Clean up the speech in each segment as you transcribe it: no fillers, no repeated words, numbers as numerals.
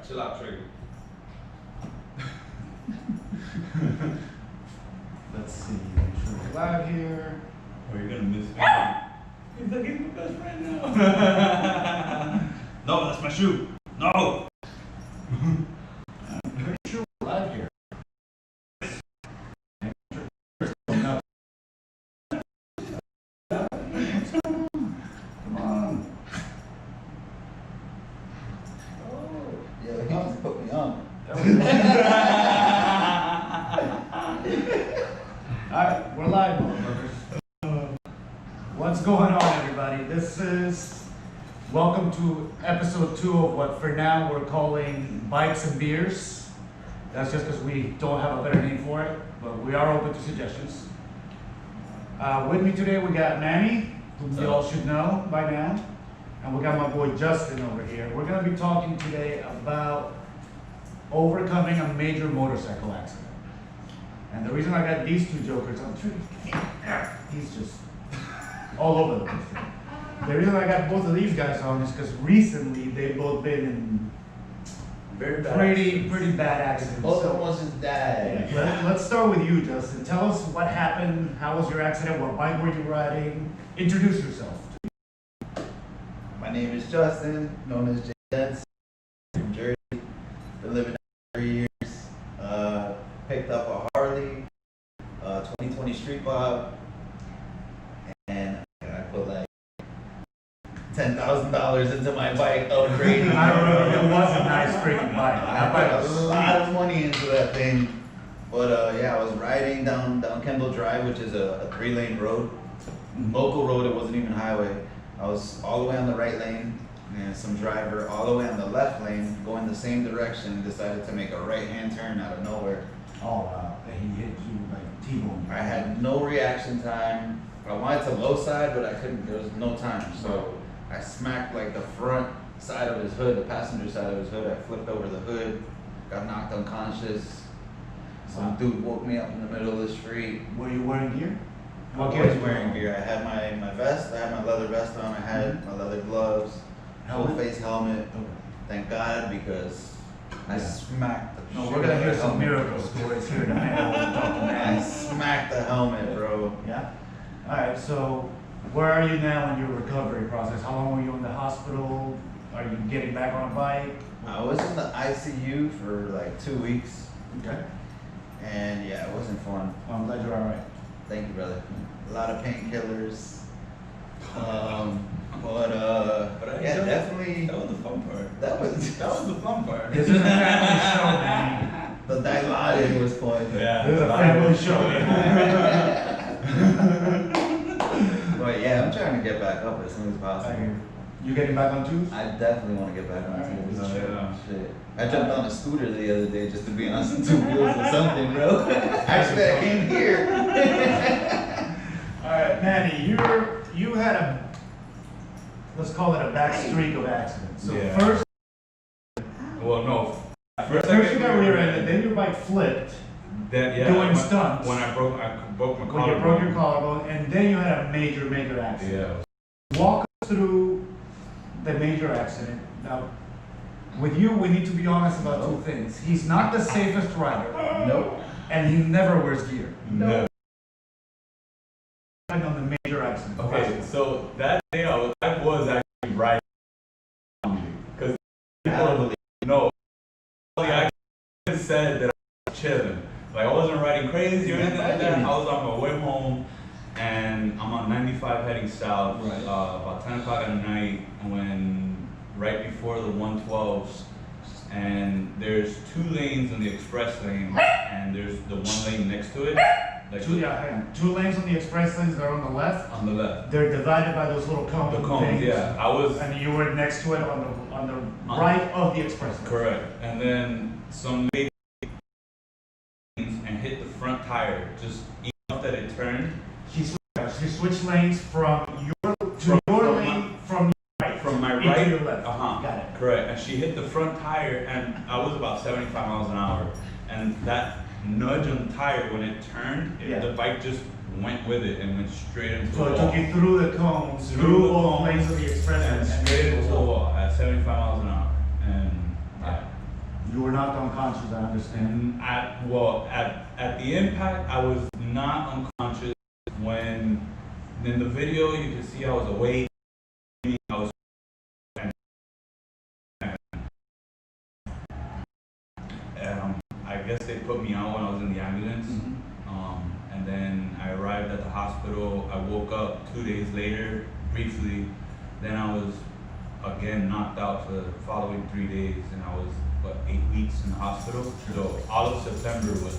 Chill out, Trigger. Let's see. Make sure we're live here. Or you're gonna miss me. He's like, he's my best friend now. No, that's my shoe. No. I'm pretty sure we're live here. Come on. Oh, yeah, he just put me on. Alright, we're live, motherfuckers. What's going on, everybody? This is welcome to episode 2 of what for now we're calling Bikes and Beers. That's just because we don't have a better name for it, but we are open to suggestions. With me today we got Manny, who you all should know by now, and we got my boy Justin over here. We're going to be talking today about overcoming a major motorcycle accident. And the reason I got these two jokers, he's just all over the place. The reason I got both of these guys on is because recently they've both been in pretty bad accidents. Both of them just died. Let's start with you, Justin. Tell us what happened. How was your accident? What bike were you riding? Introduce yourself. My name is Justin, known as J-Dance, from Jersey. Been living there 3 years. Picked up a Harley, 2020 Street Bob, and I put like $10,000 into my bike upgrading. I remember it was a nice freaking bike. I put a lot of money into that thing. But yeah, I was riding down Kendall Drive, which is a 3-lane road. Local road, it wasn't even highway. I was all the way on the right lane, and some driver all the way on the left lane, going the same direction, decided to make a right-hand turn out of nowhere. Oh wow, and he hit you like T-bone. I had no reaction time. I wanted to low side, but I couldn't, there was no time. So I smacked like the front side of his hood, the passenger side of his hood. I flipped over the hood, got knocked unconscious. Some dude woke me up in the middle of the street. Were you wearing gear? I was wearing gear. I had my vest, I had my leather vest on, I had my leather gloves, full face helmet. Thank God, because I smacked the No, we're gonna hear some miracle stories here tonight. I smacked the helmet, bro. Yeah? Alright, so where are you now in your recovery process? How long were you in the hospital? Are you getting back on a bike? I was in the ICU for like 2 weeks, Okay. and yeah, it wasn't fun. Well, I'm glad you're alright. Thank you, brother. A lot of painkillers. But Yeah, definitely. That was the fun part. That was the fun part. This is a family show, man. the dilated was fun. Yeah. This is a family show. But yeah, I'm trying to get back up as soon as possible. You getting back on twos? I definitely want to get back on Alright, twos. yeah. Shit. I jumped on a scooter the other day just to be on some 2 wheels or something, bro. Actually, I came here. Alright, Manny, you had a, let's call it a back streak of accidents. So Yeah. first No. you got rear-ended, then your bike flipped. Doing stunts. When I broke my When you collarbone. broke your collarbone, and then you had a major accident. Yeah. Walk us through the major accident. Now, with you, we need to be honest about two things. He's not the safest rider, Nope. and he never wears gear. No. On the major accident. Okay, so that day I was actually riding because no, I said that I was chilling. Like I wasn't riding crazy or anything like that. I was on my way home, and I'm on 95 heading south. Right. About 10 o'clock at night, when right before the 112s, and there's 2 lanes in the express lane, and there's the 1 lane next to it. Like Two lanes on the express lanes that are on the left. on the left. They're divided by those little cones. The cones, things. yeah. I was And you were next to it on the right of the express lane. correct, and then some lady and hit the front tire just enough that it turned She switched lanes from your lane from my into right your left. Got Got it. correct, and she hit the front tire, and I was about 75 miles an hour, and that nudge on the tire when it turned, Yeah. the bike just went with it and went straight into So the it wall. took you through the cones, Through through the both cones, lanes of the express and and straight into the wall at 75 miles an hour. And yeah. You were knocked unconscious, I understand. At the impact, I was not unconscious. When in the video, you can see I was awake. I was, I guess they put me out when I was in the ambulance. And then I arrived at the hospital. I woke up 2 days later, briefly. Then I was again knocked out for the following 3 days, and I was 8 weeks in the hospital. So all of September was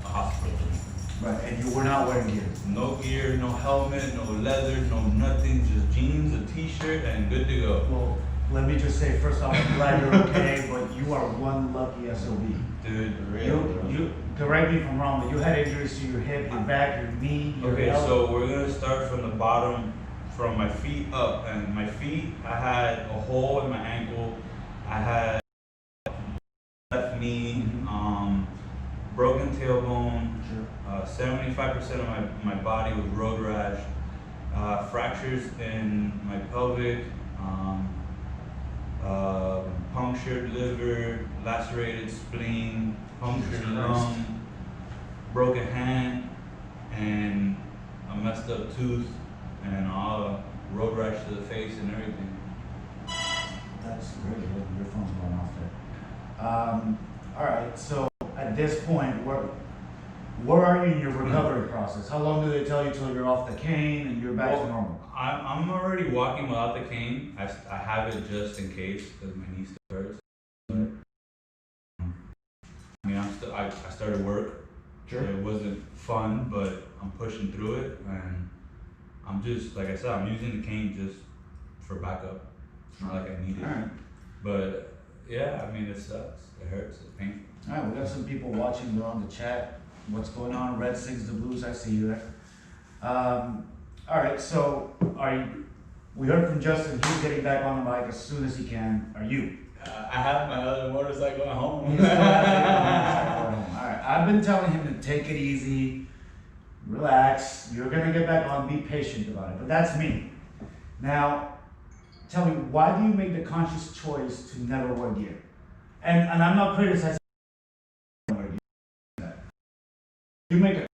a hospital for me. Right, and you were not wearing gear. No gear, no helmet, no leather, no nothing, just jeans, a t-shirt, and good to go. Well, let me just say, first off, I'm glad you're okay, but you are one lucky SOB. Dude, You correct me if I'm wrong, but you had injuries to your hip, your back, your knee, your okay, elbow. so we're gonna start from the bottom, from my feet up. And my feet, I had a hole in my ankle. I had left knee, broken tailbone. Sure. 75% of my body was road rash. Fractures in my pelvic. Punctured liver, lacerated spleen, punctured lung, broken hand, and a messed up tooth, and all road rash to the face and everything. That's really good. Your phone's going off there. All right, so at this point, where are you in your recovery process? How long do they tell you till you're off the cane and you're back to normal? I'm already walking without the cane. I have it just in case because my knee still hurts. But, I mean, I started work. Sure. It wasn't fun, but I'm pushing through it, and I'm just, like I said, I'm using the cane just for backup. It's not like I need it. All right. But yeah, I mean, it sucks. It hurts. It's painful. All right, we got some people watching. They're on the chat. What's going on? Red sings the blues. I see you there. All right, so we heard from Justin. He's getting back on the bike as soon as he can. Are you? I have my other motorcycle at home. He's still has it on the motorcycle at home. All right, I've been telling him to take it easy, relax. You're gonna get back on. Be patient about it. But that's me. Now, tell me, why do you make the conscious choice to never wear gear? And I'm not criticizing. You make a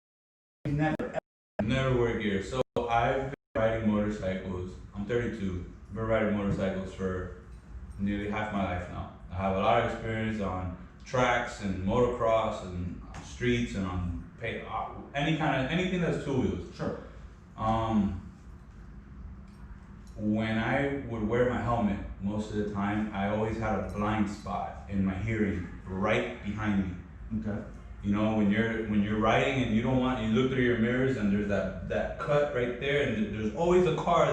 Never wear gear. So I've been riding motorcycles. I'm 32. I've been riding motorcycles for nearly half my life now. I have a lot of experience on tracks and motocross and streets and on anything that's two wheels. Sure. When I would wear my helmet, most of the time, I always had a blind spot in my hearing right behind me. Okay. You know, when you're riding and you look through your mirrors and there's that cut right there, and there's always a car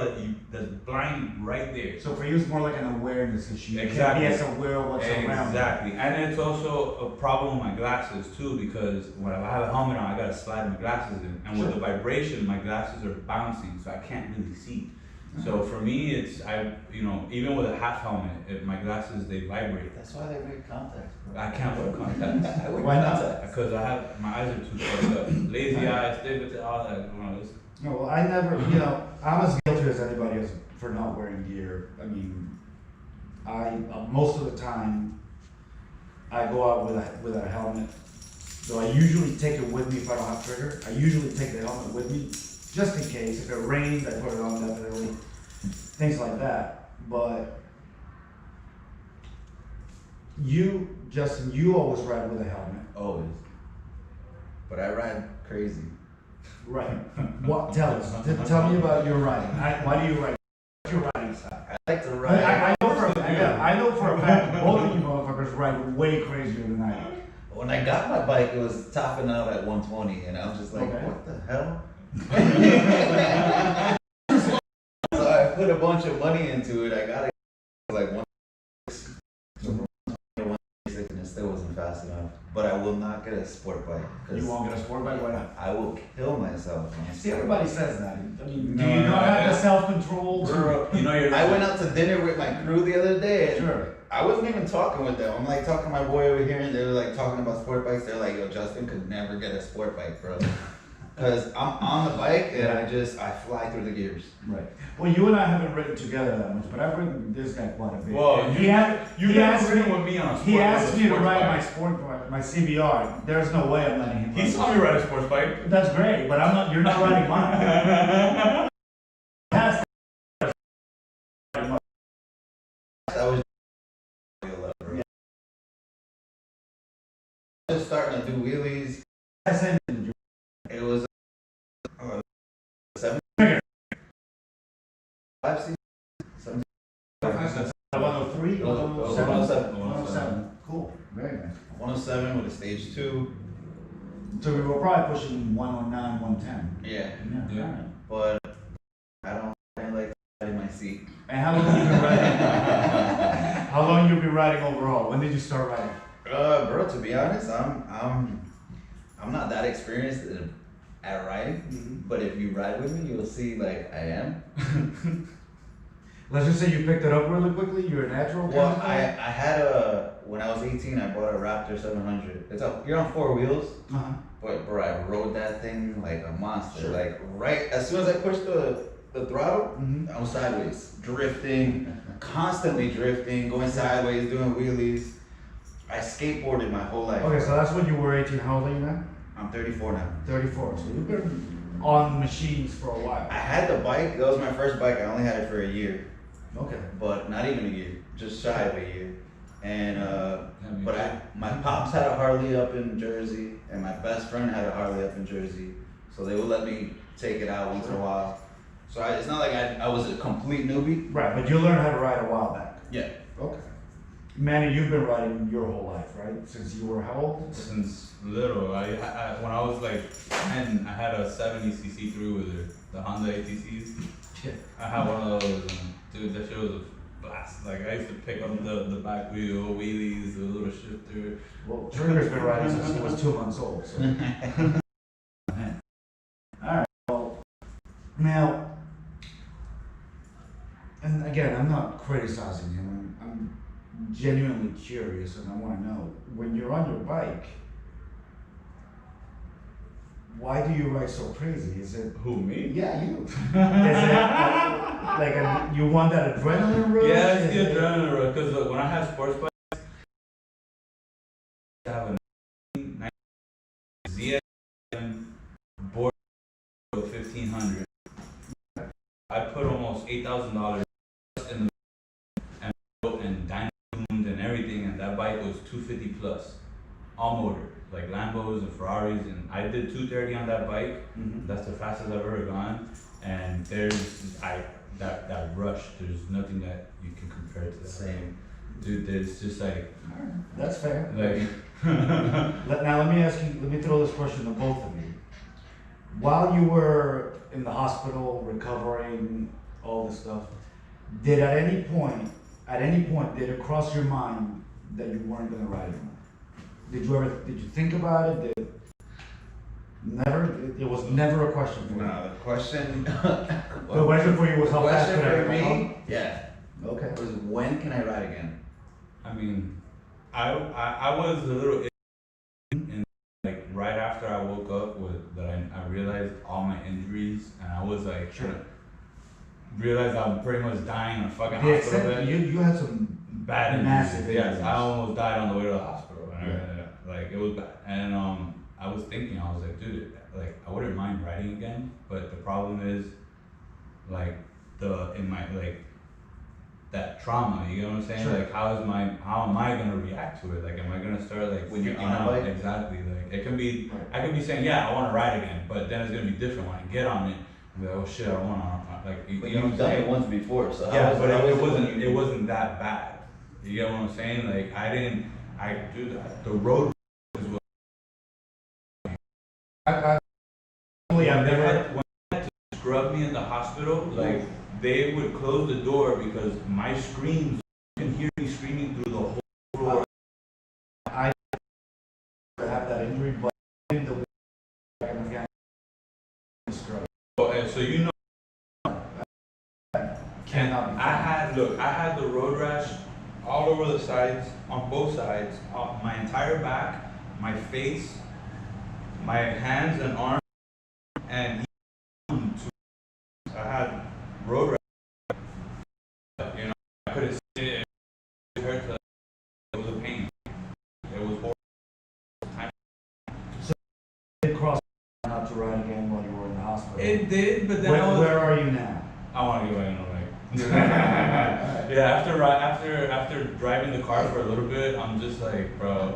that's blind right there. So for you, it's more like an awareness issue. Exactly. You can't be as aware of what's around. Exactly. And it's also a problem with my glasses too, because when I have a helmet on, I gotta slide my glasses in, and with the vibration, my glasses are bouncing, so I can't really see. So for me, even with a half helmet, my glasses, they vibrate. That's why they make contacts, bro. I can't wear contacts. Why not? Because my eyes are too fucked up. Lazy eyes, all that. No, well, I never, I'm as guilty as anybody else for not wearing gear. I mean, most of the time, I go out with a helmet. So I usually take it with me if I don't have trigger. I usually take the helmet with me, just in case. If it rains, I put it on definitely. Things like that. But you, Justin, you always ride with a helmet. Always. But I ride crazy. Right. What? Tell us. Tell me about your riding. Why do you ride? What's your riding style? I like to ride. I know for a fact both of you motherfuckers ride way crazier than I do. When I got my bike, it was topping out at 120, and I'm just like, Okay. what the hell? So I put a bunch of money into it. I got it like 126, and it still wasn't fast enough. But I will not get a sport bike. You won't get a sport bike? Why not? I will kill myself. on a See, sport everybody bike. says that. I mean, No, do you no, not have no. the self-control to... I went out to dinner with my crew the other day, and Sure. I wasn't even talking with them. I'm like talking to my boy over here, and they were like talking about sport bikes. They're like, yo, Justin could never get a sport bike, bro. Cause I'm on the bike and I fly through the gears. Right. Well, you and I haven't ridden together that much, but I've ridden with this guy quite a bit. Well, And you've he never asked ridden me, with me on a sport. he asked me to sports ride bike. my sport bike, my CBR. There's no way I'm letting him. He ride saw this. me ride a sports bike. That's great, but I'm not. You're not riding mine. That's- I was just starting to do wheelies. I said, It was 7 5 seasons. 103 or 107. 107. Cool. Very nice. 107 with a stage 2. So we were probably pushing 109, 110. Yeah. Yeah. Yeah. But I don't like in my seat. And how long you been riding? How long you been riding overall? When did you start riding? Bro, to be honest, I'm not that experienced at riding, but if you ride with me, you'll see like I am. Let's just say you picked it up really quickly. You're a natural. Well, kind of I guy? had when I was 18, I bought a Raptor 700. You're on 4 wheels, Uh-huh. but bro, I rode that thing like a monster. Sure. Like right as soon as I pushed the throttle, Mhm. I was sideways, drifting, constantly drifting, going sideways, doing wheelies. I skateboarded my whole life. Okay, so that's when you were 18. How old are you now? I'm 34 now. 34. So you've been on machines for a while. I had the bike. That was my first bike. I only had it for a year, Okay. but not even a year, just shy of a year. And me but my pops had a Harley up in Jersey, and my best friend had a Harley up in Jersey, so they would let me take it out once in a while. So it's not like I was a complete newbie. Right, but you learned how to ride a while back. Yeah. Okay. Manny, you've been riding your whole life, right? Since you were how old? Since little, when I was like 10, I had a 70cc 3-wheeler, the Honda ATCs. Yeah. I had one of those, and dude, that shit was a blast. Like I used to pick up the back wheel, wheelies, the little shifter. Well, Trigger's been riding since he was 2 months old. So. All right. Well, now, and again, I'm not criticizing him. I'm genuinely curious, and I want to know when you're on your bike. Why do you ride so crazy? Is it? Who, me? Yeah, you. Is it you want that adrenaline rush? Yeah, it's Is the it- adrenaline rush. Because when I had sports bikes, I have a ZX board with 1500. I put almost $8,000 in the and dyno tuned and everything, and that bike was 250 plus, all motor, like Lambos and Ferraris, and I did 230 on that bike. Mhm. That's the fastest I've ever gone, and that rush. There's nothing that you can compare to that. Same. Dude. There's just like That's fair. like. Now let me ask you. Let me throw this question to both of you. While you were in the hospital recovering, all this stuff, did at any point, did it cross your mind that you weren't gonna ride anymore? Did you think about it? Never. It was never a question for you. No, the question. The question for you was The how fast question could I for go? me, yeah, Okay. was when can I ride again? I mean, I was a little and like right after I woke up with that I realized all my injuries, and I was like realized I'm pretty much dying in a fucking The hospital extent, bed. you had some Bad injuries. massive Yes, injuries. I almost died on the way to the hospital. And Yeah. like it was bad, and I was thinking, I was like, dude, like I wouldn't mind riding again, but the problem is like that trauma, you get what I'm saying? Sure. Like how am I gonna react to it? Like am I gonna start like When you're freaking on a out? bike? Exactly. Like it can be Right. I could be saying, yeah, I wanna ride again, but then it's gonna be different when I get on it. I'm like, oh shit, I don't wanna like But you know what you've I'm done saying? it once before, so Yeah, how but was it when wasn't you- it wasn't that bad. You get what I'm saying? Like I do that. The road is what I've never. when they had to scrub me in the hospital, like they would close the door because my screams, you can hear me screaming through the whole floor. I have that injury, but in the So you know, cannot be. I had the road rash all over the sides, on both sides, my entire back, my face, my hands and arms. hospital. It did, but then Where are you now? I want to get away on a Yeah, after driving the car for a little bit, I'm just like, bro,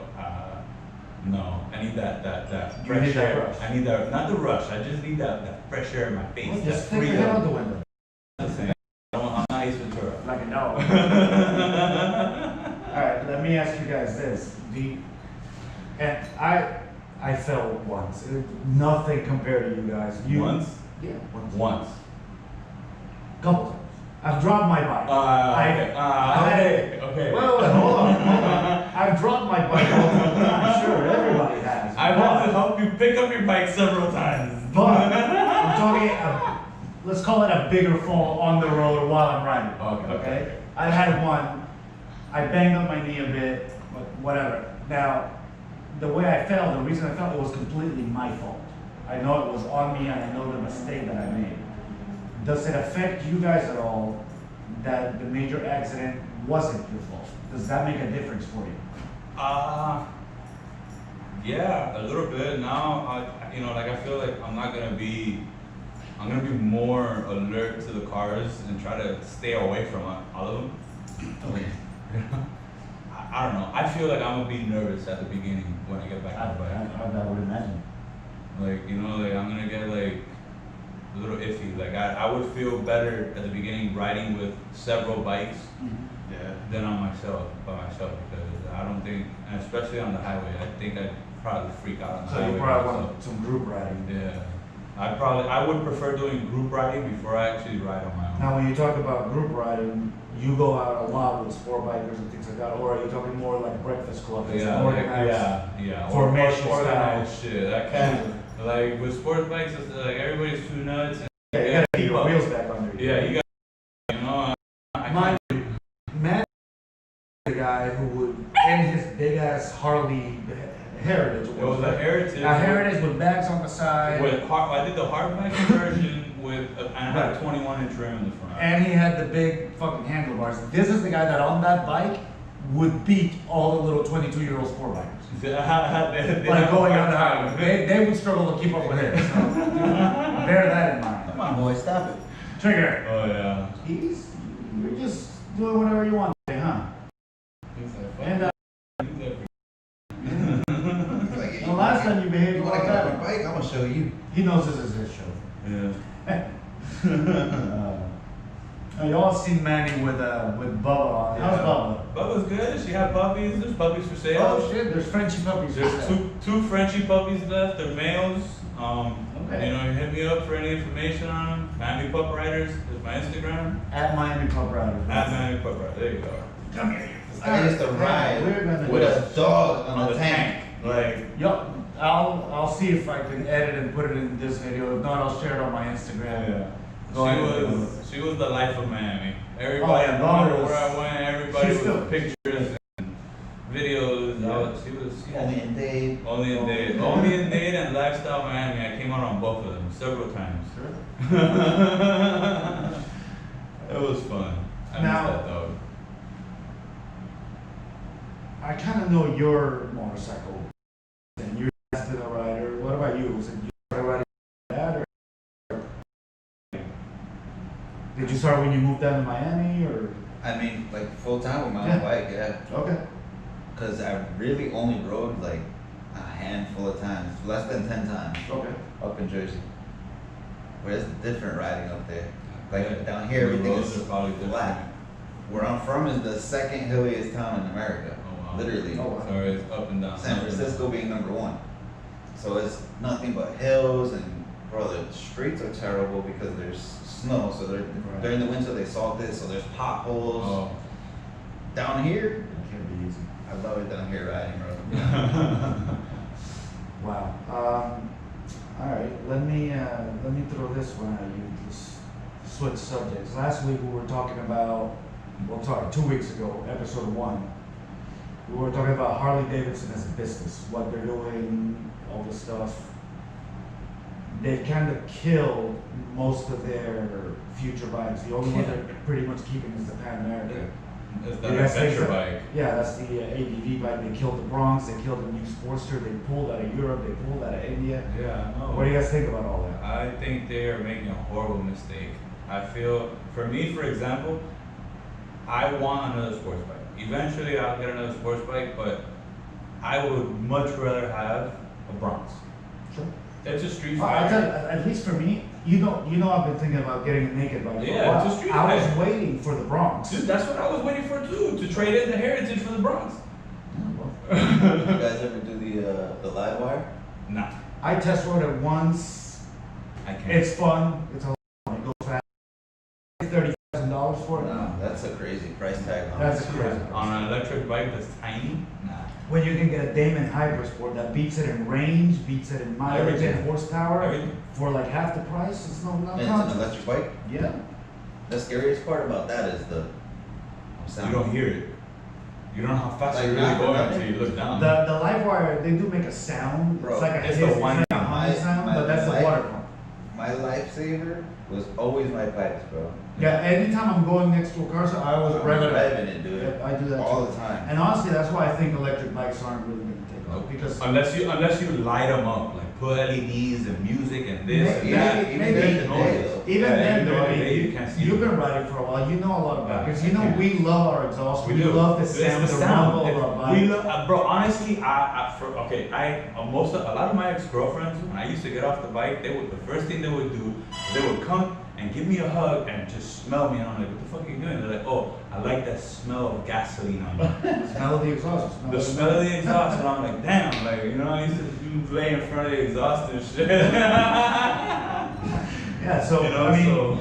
no, I need that You fresh need that air. rush. I need that, not the rush. I just need that fresh air in my face. Well, that just stick your head out the freedom. window. Listen, I'm not Ace Ventura. Like a no. Alright, let me ask you guys this. And I fell once. Nothing compared to you guys. Once? Yeah, once. Once. Couple times. I've dropped my bike. Okay. Well, hold on. I've dropped my bike multiple times. Sure, everybody has. I've had to help you pick up your bike several times. But I'm talking, let's call it a bigger fall on the road while I'm riding. Okay. I had one. I banged up my knee a bit, but whatever. Now, the way I fell, the reason I fell, it was completely my fault. I know it was on me, and I know the mistake that I made. Does it affect you guys at all that the major accident wasn't your fault? Does that make a difference for you? Yeah, a little bit. Now, I feel like I'm gonna be more alert to the cars and try to stay away from all of them. Okay. I don't know. I feel like I'm gonna be nervous at the beginning when I get back on the bike. I would imagine. I'm gonna get like a little iffy. Like I would feel better at the beginning riding with several bikes Yeah. than by myself because I don't think, and especially on the highway, I think I'd probably freak out on the So highway. you probably myself. want some group riding. Yeah. I would prefer doing group riding before I actually ride on my own. Now, when you talk about group riding, you go out a lot with sport bikers and things like that, or are you talking more like breakfast club? Yeah, organized? Or Formation organized style. shit. I can't. Like with sports bikes, it's like everybody's too nuts. And Yeah, you gotta keep your wheels back under you. Yeah, you got. I My can't. man, the guy who would in his big ass Harley Heritage. It was a Heritage. A Heritage with bags on the side. I did the hardback version with, and I had a 21-inch rim in the front. And he had the big fucking handlebars. This is the guy that on that bike would beat all the little 22-year-old sport bikers. Like going on the highway. They would struggle to keep up with him. So, bear that in mind. Come on, boy, stop it. Trigger. Oh yeah. You're just doing whatever you want, huh? And the last time you behaved You like want to get on that, my bike? I'm gonna show you. he knows this is his show. Yeah. Y'all seen Manny with Bubba on. How's Bubba? Bubba's good. She had puppies. There's puppies for sale. Oh shit, there's Frenchie puppies. There's two Frenchie puppies left. They're males. Okay. Hit me up for any information on them. Miami Pup Riders is my Instagram. At Miami Pup Riders. At Miami Pup Riders. There you go. Come here. I used to ride with a dog on a tank. Like, Yo, I'll see if I can edit and put it in this video. If not, I'll share it on my Instagram. yeah. Go ahead. She was the life of Miami. Everybody, Oh, yeah, no matter Bubba was- where I went, everybody she's was still- pictures and videos. Yeah. She was Only in Dade. only in Dade. Only in Dade and Lifestyle Miami. I came out on both of them several times. Sure. It was fun. I Now- miss that dog. I kind of know your motorcycle. And you're been a rider. What about you? Was it you started riding that, or did you start when you moved down to Miami, or? I mean, like full time with my Yeah. own bike, yeah. Okay. Cause I really only rode like a handful of times, less than 10 times Okay. up in Jersey. Where it's different riding up there. Like Yeah. down here, The everything roads is are probably different. flat. Where I'm from is the second hilliest town in America. Oh, wow. Literally. Oh, wow. So it's up and down. San Francisco being number one. So it's nothing but hills, and bro, the streets are terrible because there's snow. So Right. during the winter they salt it, so there's potholes. Oh. Down here, It can be easy. I love it down here riding, bro. Wow. All right. Let me throw this one at you. Just switch subjects. Last week we were talking about, 2 weeks ago, episode 1. We were talking about Harley Davidson as a business, what they're doing, all this stuff. They've kind of killed most of their future bikes. The only one they're pretty much keeping is the Pan America. Is that You an guys think adventure so? bike? Yeah, that's the ADV bike. They killed the Bronx. They killed the new Sportster. They pulled out of Europe. They pulled out of India. Yeah, I know. What do you guys think about all that? I think they are making a horrible mistake. I feel, for me, for example, I want another sports bike. Eventually, I'll get another sports bike, but I would much rather have a Bronx. Sure. It's a street I tell you, fighter. at least for me, you know, I've been thinking about getting a naked bike. For Yeah, a while. it's a street I was fighter. waiting for the Bronx. Dude, that's what I was waiting for too, to trade in the heritage for the Bronx. You guys ever do the live wire? Nah, I test rode it once. I can't. It's fun. It's a it goes fast. $30,000 for it. No, that's a crazy price tag on That's it. a crazy. On an electric bike that's tiny? Nah. When you can get a Damon Hypersport that beats it in range, beats it in mileage Everything. and horsepower Everything. for like half the price, it's not And it's an contest. electric bike. Yeah. The scariest part about that is the You sound. don't hear it. You don't know how fast Like, you're really not for going nothing. until you look down. The Livewire, they do make a sound. Bro, it's like a it's the hiss, whining. like a humming sound, My but that's the life- water pump. My lifesaver was always my pipes, bro. Yeah, anytime I'm going next to a car, so I always rev it up. revving it, dude. Yep, I do that all too. the time. And honestly, that's why I think electric bikes aren't really going to take off because Unless you light them up, like put LEDs and music and this and Maybe- that. even maybe- during the day, though. even Yeah, then, even though, during I the day, mean, you can't see you've it. been riding for a while. You know a lot about Yeah, because you know I we love our exhaust. We do. love the It's sound, the rumble of our bike. We love, bro. Honestly, a lot of my ex-girlfriends, when I used to get off the bike, the first thing they would do, they would come and give me a hug and just smell me, and I'm like, what the fuck are you doing? They're like, oh, I like that smell of gasoline on you. The smell of the exhaust. The smell of the exhaust, and I'm like, damn, like, you know, I used to lay in front of the exhaust and shit. Yeah, so You know, I mean, so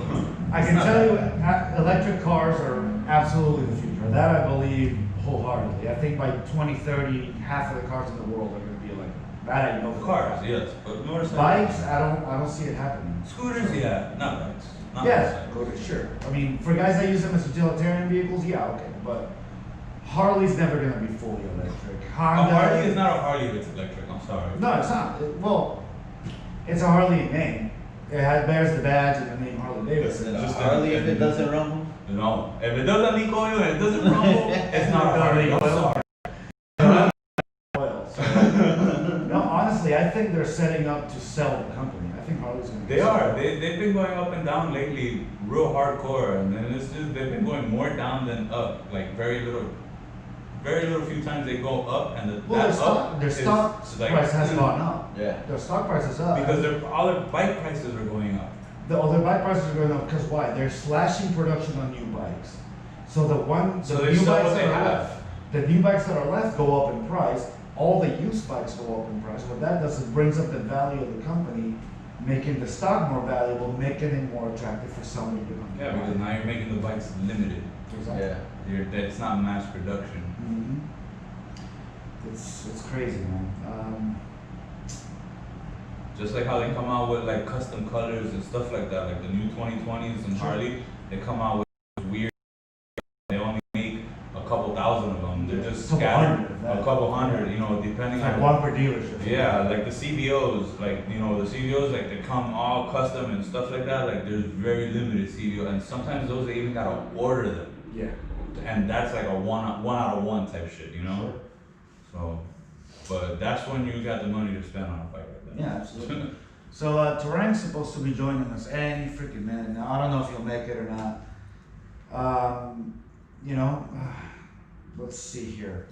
I it's can not tell you, that electric cars are absolutely the future. That I believe wholeheartedly. I think by 2030, half of the cars in the world are going to be like that. I know for a cars, fact. yes, but motorcycles. Bikes, I don't see it happening. Scooters, yeah, not bikes. Not Yeah, motorcycles. sure. I mean, for guys that use them as utilitarian vehicles, yeah, okay. But Harley's never going to be fully electric. A Honda. Harley is not a Harley if it's electric. I'm sorry. No, it's not. Well, it's a Harley name. It bears the badge and the name Harley Davidson. Is it a Just Harley if a- it doesn't rumble? No, if it doesn't leak oil and it doesn't rumble, it's not a Harley. I'm sorry. Oil, so- no, honestly, I think they're setting up to sell the company. I think Harley's going to. They are. They've been going up and down lately, real hardcore, and then it's just they've been going more down than up. Like very little few times they go up, and Well, that their up stock is like price has gone up. Yeah. Their stock price is up. because all their bike prices are going up. Their bike prices are going up because why? They're slashing production on new bikes. So So the they new sell bikes what that they are have. left, the new bikes that are left go up in price. All the used bikes go up in price. What that does is brings up the value of the company, making the stock more valuable, making it more attractive for somebody to come. Yeah, because now you're making the bikes limited. Exactly. Yeah. It's not mass production. Mhm. It's crazy, man. Just like how they come out with like custom colors and stuff like that, like the new 2020s and Sure. Harley, they come out with weird. They only make a couple thousand of them. They're just Couple scattered, hundred of that. a couple hundred, you know, depending It's like on. one per dealership. Yeah, like the CVOs, like you know, the CVOs like they come all custom and stuff like that. Like there's very limited CVO, and sometimes those they even gotta order them, Yeah. and that's like a one out of one type shit, you know. So, but that's when you got the money to spend on a bike like that. Yeah, absolutely. So Terang's supposed to be joining us any freaking minute now. I don't know if he'll make it or not. You know, let's see here.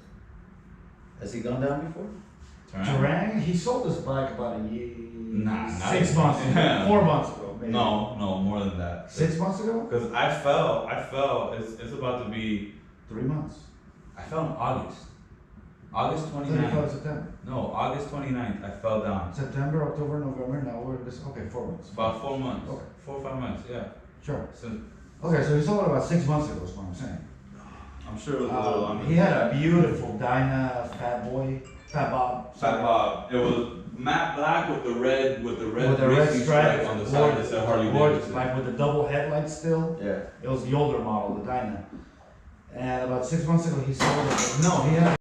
Has he gone down before? Terang, he sold his bike about a year, Nah, not 6 even. months ago, 4 months ago, maybe. No, more than that. 6 months ago? Because I fell. It's about to be. 3 months. I fell in August. August 35 29th. September. No, August 29th. I fell down. September, October, November. Now we're this. Okay, 4 months. About 4 months. Okay. 4 or 5 months. Yeah. Sure. Since Okay, so he sold it about 6 months ago. Is what I'm saying. I'm sure it was a little longer. He had a beautiful Dyna Fat Bob. Fat Bob. It was matte black with the red With the red racing stripe on the side that said Harley gorgeous, Davidson. like with the double headlights still. Yeah. It was the older model, the Dyna. And about 6 months ago, he sold it. No, he had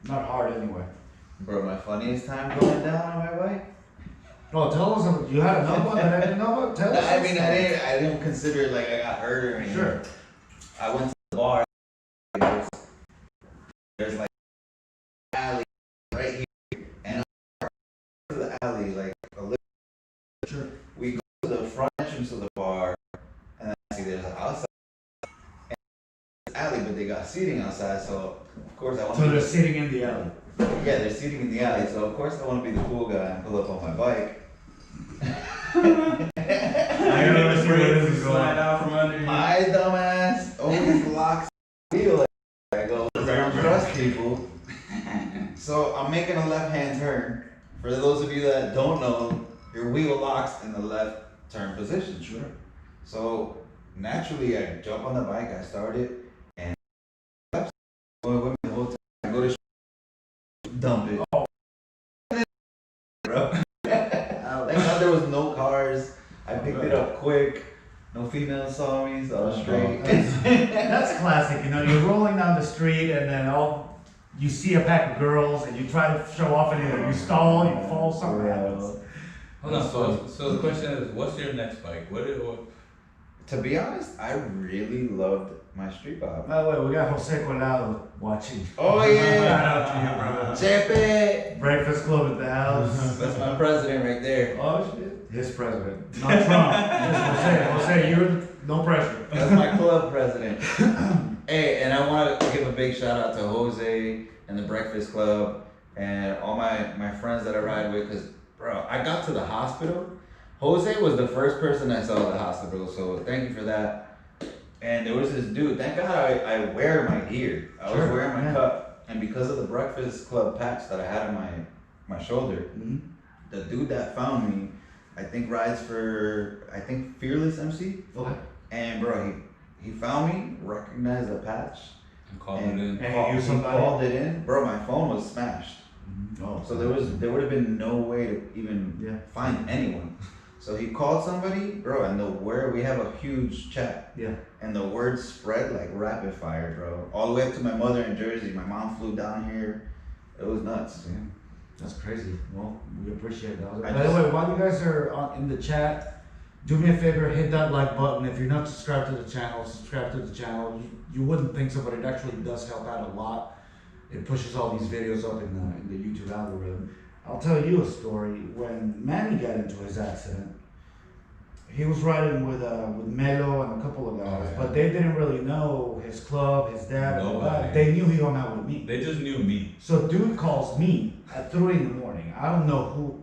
not hard anyway. Bro, my funniest time going down on my bike? No, tell us. You had another one that I didn't know about. Tell us. I mean, I didn't consider it like I got hurt or anything. Sure. I went to the bar. There's like an alley right here, and to the alley like a little. Sure. We go to the front entrance of the bar, and I see there's an outside alley, but they got seating outside. So of course I want. So they're sitting in the alley. Yeah, they're sitting in the alley. So of course I want to be the cool guy and pull up on my bike. I never see where this is Slide going. out from under you. My dumbass always locks the wheel. I go, I don't trust people. So I'm making a left-hand turn. For those of you that don't know, your wheel locks in the left turn position. Sure. So naturally, I jump on the bike, I start it, and going with me the whole time. I go to dump it. Oh. Bro. Thank God there was no cars. I picked it up quick. No females saw me, so I was straight. That's classic. You know, you're rolling down the street and then you see a pack of girls and you try to show off and either you stall, you fall, something happens. Hold on, so the question is, what's your next bike? What? To be honest, I really loved my street bob. By the way, we got Jose Colado watching. Oh yeah! Shout out to you, brother. Chepe! Breakfast Club at the house. That's my president right there. Oh shit. His president. Not Trump. Just Jose, you're no pressure. That's my club president. Hey, and I want to give a big shout out to Jose and the Breakfast Club and all my friends that I ride with. Cause bro, I got to the hospital. Jose was the first person I saw at the hospital, so thank you for that. And there was this dude. Thank God I wear my gear. I was wearing my cup, and because of the Breakfast Club patch that I had on my shoulder, the dude that found me, I think rides for Fearless MC. Okay. And bro, he found me, recognized the patch, I'm calling it in. And you called it in. Bro, my phone was smashed. Oh, So there would have been no way to even find anyone. So he called somebody, bro, and we have a huge chat. Yeah. And the word spread like rapid fire, bro. All the way up to my mother in Jersey. My mom flew down here. It was nuts. Yeah. That's crazy. Well, we appreciate that. I By the way, while you guys are in the chat, do me a favor, hit that like button. If you're not subscribed to the channel, subscribe to the channel. You wouldn't think so, but it actually does help out a lot. It pushes all these videos up in the YouTube algorithm. I'll tell you a story. When Manny got into his accident, he was riding with Melo and a couple of guys, but they didn't really know his club, his dad. Nobody. They knew he hung out with me. They just knew me. So dude calls me at 3 in the morning. I don't know who.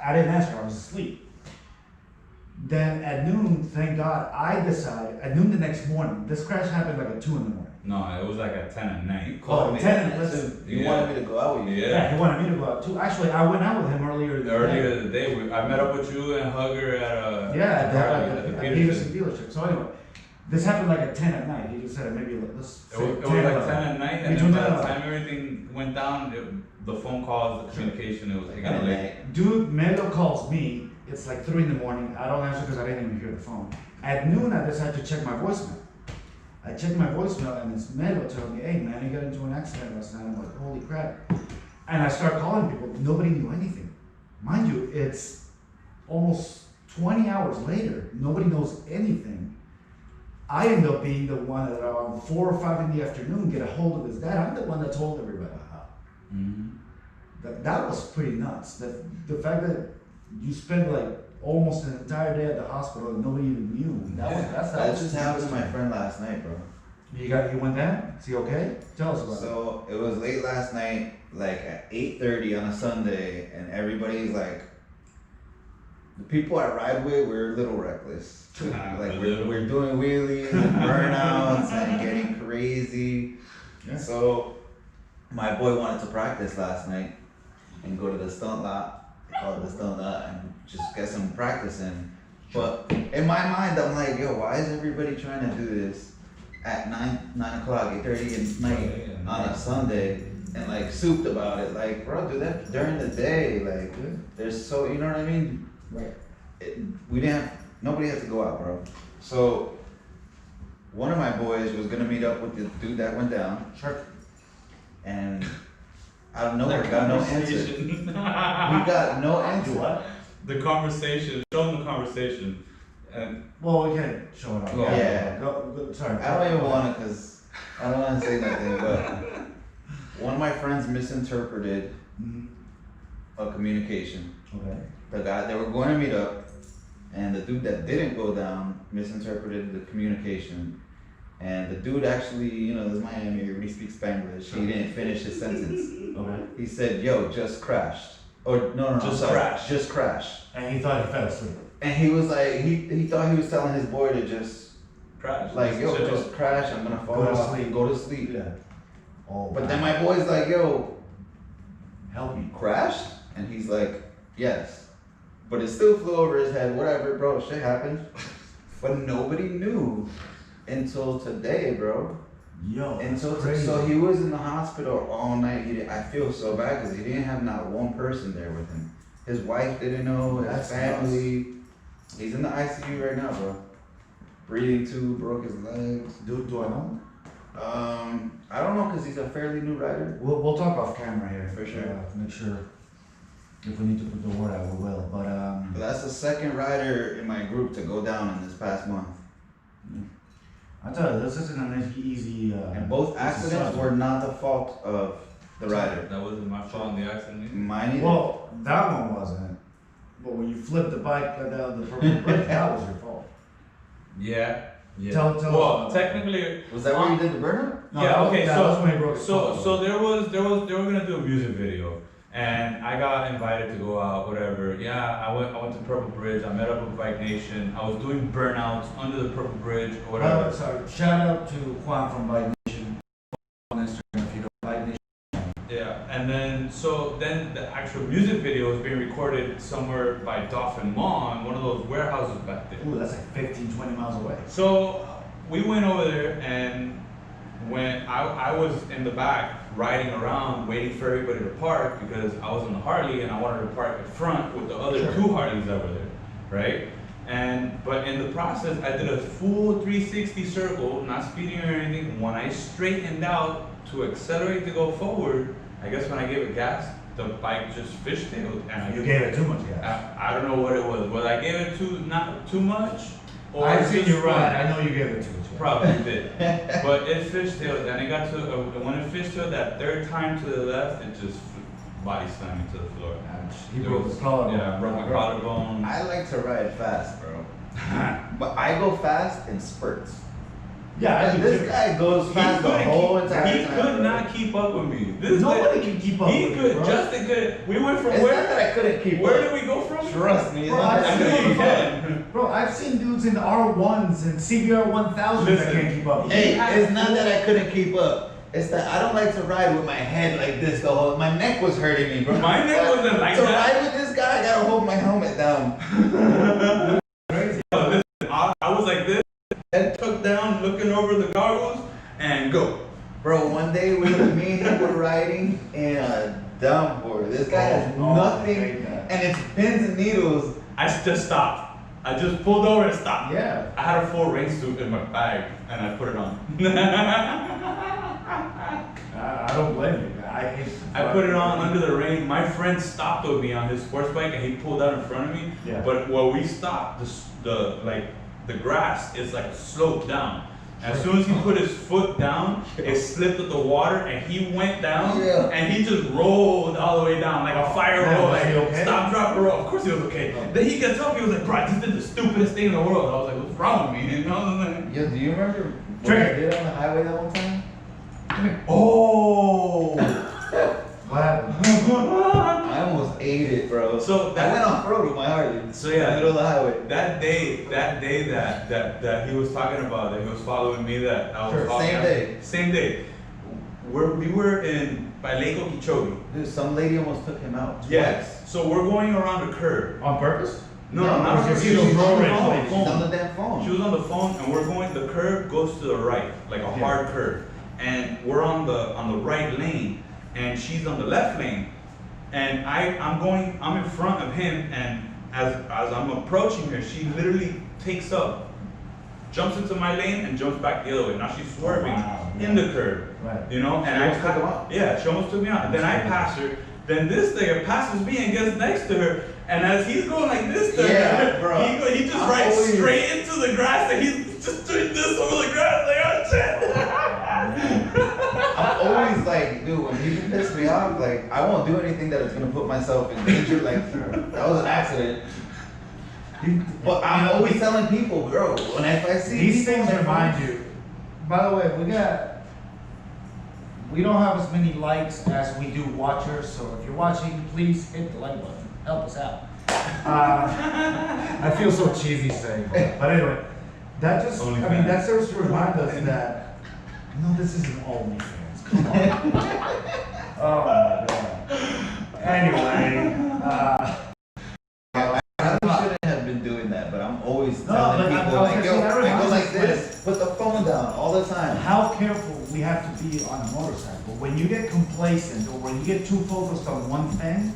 I didn't answer. I was asleep. Then at noon, thank God, I decided at noon the next morning. This crash happened like at 2 in the morning. No, it was like at 10 at night. You Oh, called me. 10. Listen. You wanted me to go out with you. Yeah, he wanted me to go out too. Actually, I went out with him earlier. Earlier in the day, I met up with you and Hugger at At the the Peterson. Peterson dealership. So anyway, this happened like at 10 at night. He just said maybe let's. It was like 10 at night, and then Between by the the- time everything went down, the phone calls, the communication, it got late. Dude, Melo calls me. It's like 3 in the morning. I don't answer because I didn't even hear the phone. At noon, I decided to check my voicemail. I checked my voicemail and it's Melo telling me, hey man, you got into an accident last night. I'm like, holy crap. And I start calling people. Nobody knew anything. Mind you, it's almost 20 hours later. Nobody knows anything. I end up being the one that around 4 or 5 in the afternoon get a hold of his dad. I'm the one that told everybody. That was pretty nuts. The fact that you spent like almost an entire day at the hospital and nobody even knew. That just happened to my friend last night, bro. He went down? Is he okay? Tell us about it. So it was late last night, like at 8:30 on a Sunday, and everybody's like, the people I ride with, we're a little reckless. Like we're doing wheelies and burnouts and getting crazy. Yeah. So my boy wanted to practice last night and go to the stunt lot, call it the stunt lot, and just get some practice in. But in my mind, I'm like, yo, why is everybody trying to do this at 9 o'clock, 8:30 at night on a Sunday and like souped about it? Like, bro, do that during the day. Like, there's so, you know what I mean? Right. Nobody had to go out, bro. So one of my boys was gonna meet up with the dude that went down. Sure. And out of nowhere, got no answer. We got no answer. What? The conversation, show them the conversation. And Well, we can show it off. Go. Yeah. Go, sorry. I don't even want to, cause I don't want to say nothing, but one of my friends misinterpreted Mhm. a communication. Okay. The guy, they were going to meet up, and the dude that didn't go down misinterpreted the communication. And the dude actually, you know, this is Miami, everybody speaks Spanglish. He didn't finish his sentence. Okay. He said, "Yo, just crashed." Or no, Just sorry, crashed. Just crashed. And he thought he fell asleep. And he was like, he thought he was telling his boy to just crash. like, "Yo, Chill. just crash. I'm gonna fall Go to off. sleep. Go to sleep." Yeah. Oh. But then my boy's like, "Yo, help me. crashed?" And he's like, "Yes." But it still flew over his head. Whatever, bro. Shit happened. But nobody knew until today, bro. Yo, that's Until crazy. so he was in the hospital all night. I feel so bad because he didn't have not one person there with him. His wife didn't know. His That's family. He's in the ICU right now, bro. Breathing tube, broke his legs. Do I know? I don't know because he's a fairly new rider. We'll talk off camera here. For sure. Make sure if we need to put the word out, we will. But But that's the second rider in my group to go down in this past month. I tell you, this isn't an easy. And both easy accidents subject. were not the fault of the rider. That wasn't my fault in the accident. Mine either. Well, that one wasn't. But when you flipped the bike down the purple bridge, that was your fault. Yeah. Yeah. Tell well, us. technically, Was that where you did the burnout? No, yeah. that was- Okay. that was when he broke his So fall. they were gonna do a music video, and I got invited to go out. Whatever. Yeah. I went to Purple Bridge. I met up with Bike Nation. I was doing burnouts under the Purple Bridge or whatever. Sorry, shout out to Juan from Bike Nation on Instagram if you don't Bike Nation. Yeah, and then the actual music video was being recorded somewhere by Dauphin Mall in one of those warehouses back there. Ooh, that's like 15, 20 miles away. So we went over there, and when I was in the back riding around waiting for everybody to park because I was on the Harley and I wanted to park in front with the other Sure. two Harleys that were there, right? But in the process, I did a full 360 circle, not speeding or anything. When I straightened out to accelerate to go forward, I guess when I gave it gas, the bike just fishtailed, and You gave it too much gas. I don't know what it was. Whether I gave it not too much, or I've seen just you fun. ride. I know you gave it too much gas. Probably did. But it fishtailed, and it got to when it fishtailed that third time to the left, it just body slammed me to the floor. Ouch. He There broke was- his collarbone. Yeah, broke my collarbone. I like to ride fast, bro. But I go fast in spurts. Yeah, I And do this too. guy goes fast the whole entire he time. could bro. not keep up with me. This Nobody guy- can keep up He with could. you, bro. Justin could. We went from It's not where? that I couldn't keep Where up. did we go from? Trust me. It's Bro, not I that I know couldn't you keep up. can. Bro, I've seen dudes in R1s and CBR 1000s that Listen. can't keep up. Hey, it's not that I couldn't keep up. It's that I don't like to ride with my head like this the whole. My neck was hurting me, bro. My neck wasn't like to that. ride with this guy, I gotta hold my helmet down. Crazy. Listen, I was like this, head tucked down, looking over the goggles, and go. Bro, one day me and him were riding in a downpour. This guy has Oh, I nothing, hate that. and it's pins and needles. I just stopped. I just pulled over and stopped. Yeah. I had a full rain suit in my bag, and I put it on. I don't blame you. I hate I put it on under the rain. My friend stopped with me on his sports bike, and he pulled out in front of me. Yeah. But where we stopped, the grass is like sloped down. As soon as he put his foot down, it slipped with the water, and he went down, Yeah. and he just rolled all the way down like a fire Man, roll. was Like he okay? stop, drop, roll. Of course he was okay. Oh. Then he kept talking. He was like, "Bro, I just did the stupidest thing in the world." I was like, "What's wrong with me?" You know what I'm saying? Yo, do you remember what Trigger. I did on the highway that one time? Oh. What happened? I almost ate it, bro. So I that- went off road with my Harley. So, yeah. in the middle of the highway. That day that he was talking about, that he was following me, that I was Sure, following same after- day. Same day. We were in by Lake Okeechobee. Dude, some lady almost took him out. Yes. So we're going around the curve. On purpose? No, No, not it's her. just She was road on the rage phone. lady. She's on the damn phone. She was on the phone, and we're going. The curve goes to the right, like a Yeah. hard curve, and we're on the right lane, and she's on the left lane, and I'm in front of him, and as I'm approaching her, she literally takes up, jumps into my lane, and jumps back the other way. Now she's swerving Wow, in the curve, Right. you know, and She almost took him out. yeah, she almost took me out. Then I pass her. Then this nigga passes me and gets next to her, and as he's going like this, Yeah, bro. he just I'm rides always- straight into the grass, and he's just doing this over the grass, like, oh shit. I'm always like, dude, when people piss me off, like, I won't do anything that is gonna put myself in danger. Like, that was an accident. But I'm always telling people, bro, if I see These people things that- remind you. By the way, we don't have as many likes as we do watchers, so if you're watching, please hit the like button. Help us out. I feel so cheesy saying that. But anyway, that just, Only I mean, that fans. serves to remind us that, no, this isn't OnlyFans. Come on. Oh my God. Anyway, I shouldn't have been doing that, but I'm always No, telling but people, I was like, gonna yo, say, that I go reminds like us this, put the phone down all the time. how careful we have to be on a motorcycle. When you get complacent or when you get too focused on one thing,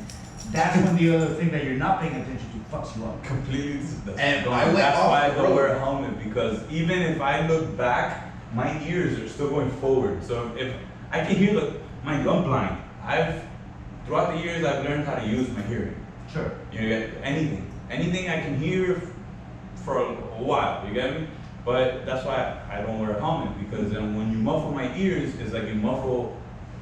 that's when the other thing that you're not paying attention to fucks you up. Completely. And I went that's off why I the don't road. wear a helmet, because even if I look back, my ears are still going forward. So if I can hear mind you, I'm blind. Throughout the years I've learned how to use my hearing. Sure. You get anything I can hear for a while. You get me? But that's why I don't wear a helmet, because then when you muffle my ears, it's like you muffle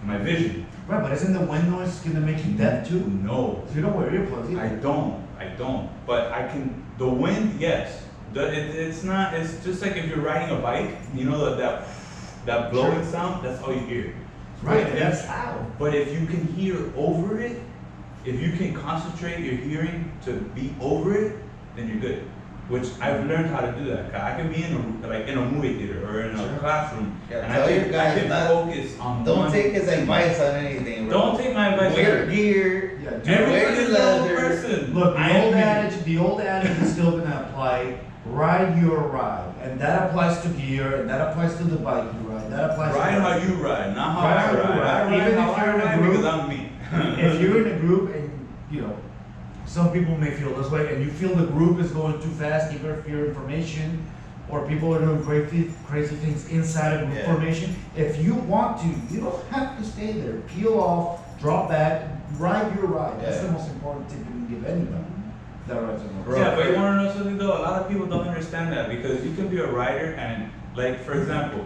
my vision. Right, but isn't the wind noise gonna make you deaf too? No. So you don't wear earplugs either. I don't. But I can. The wind, yes. It's not. It's just like if you're riding a bike. You know that blowing Sure. sound. That's all you hear. Right, But that's if- how. But if you can hear over it, if you can concentrate your hearing to be over it, then you're good. Which I've learned how to do that. 'Cause I can be in a movie theater or in a Sure. classroom, Yeah, and tell I your can, guys not- focus on Don't one take his thing. advice on anything, bro. Don't take my advice. Wear gear. Yeah, dude. Everybody's their own leather. person. Look, I the old agree. adage is still gonna apply. Ride your ride, and that applies to gear, and that applies to the bike you ride. That applies. Ride to how you ride, not how Ride I how you ride. ride. I ride Even how if you're I in a ride group- because I'm me. If you're in a group and you know, some people may feel this way, and you feel the group is going too fast, even if your information or people are doing crazy things inside of group Yeah. formation. If you want to, you don't have to stay there. Peel off, drop back, ride your ride. That's Yeah. the most important tip you can give anybody that rides a motorcycle. Yeah, but you want to know something though? A lot of people don't understand that, because you can be a rider and, like, for example,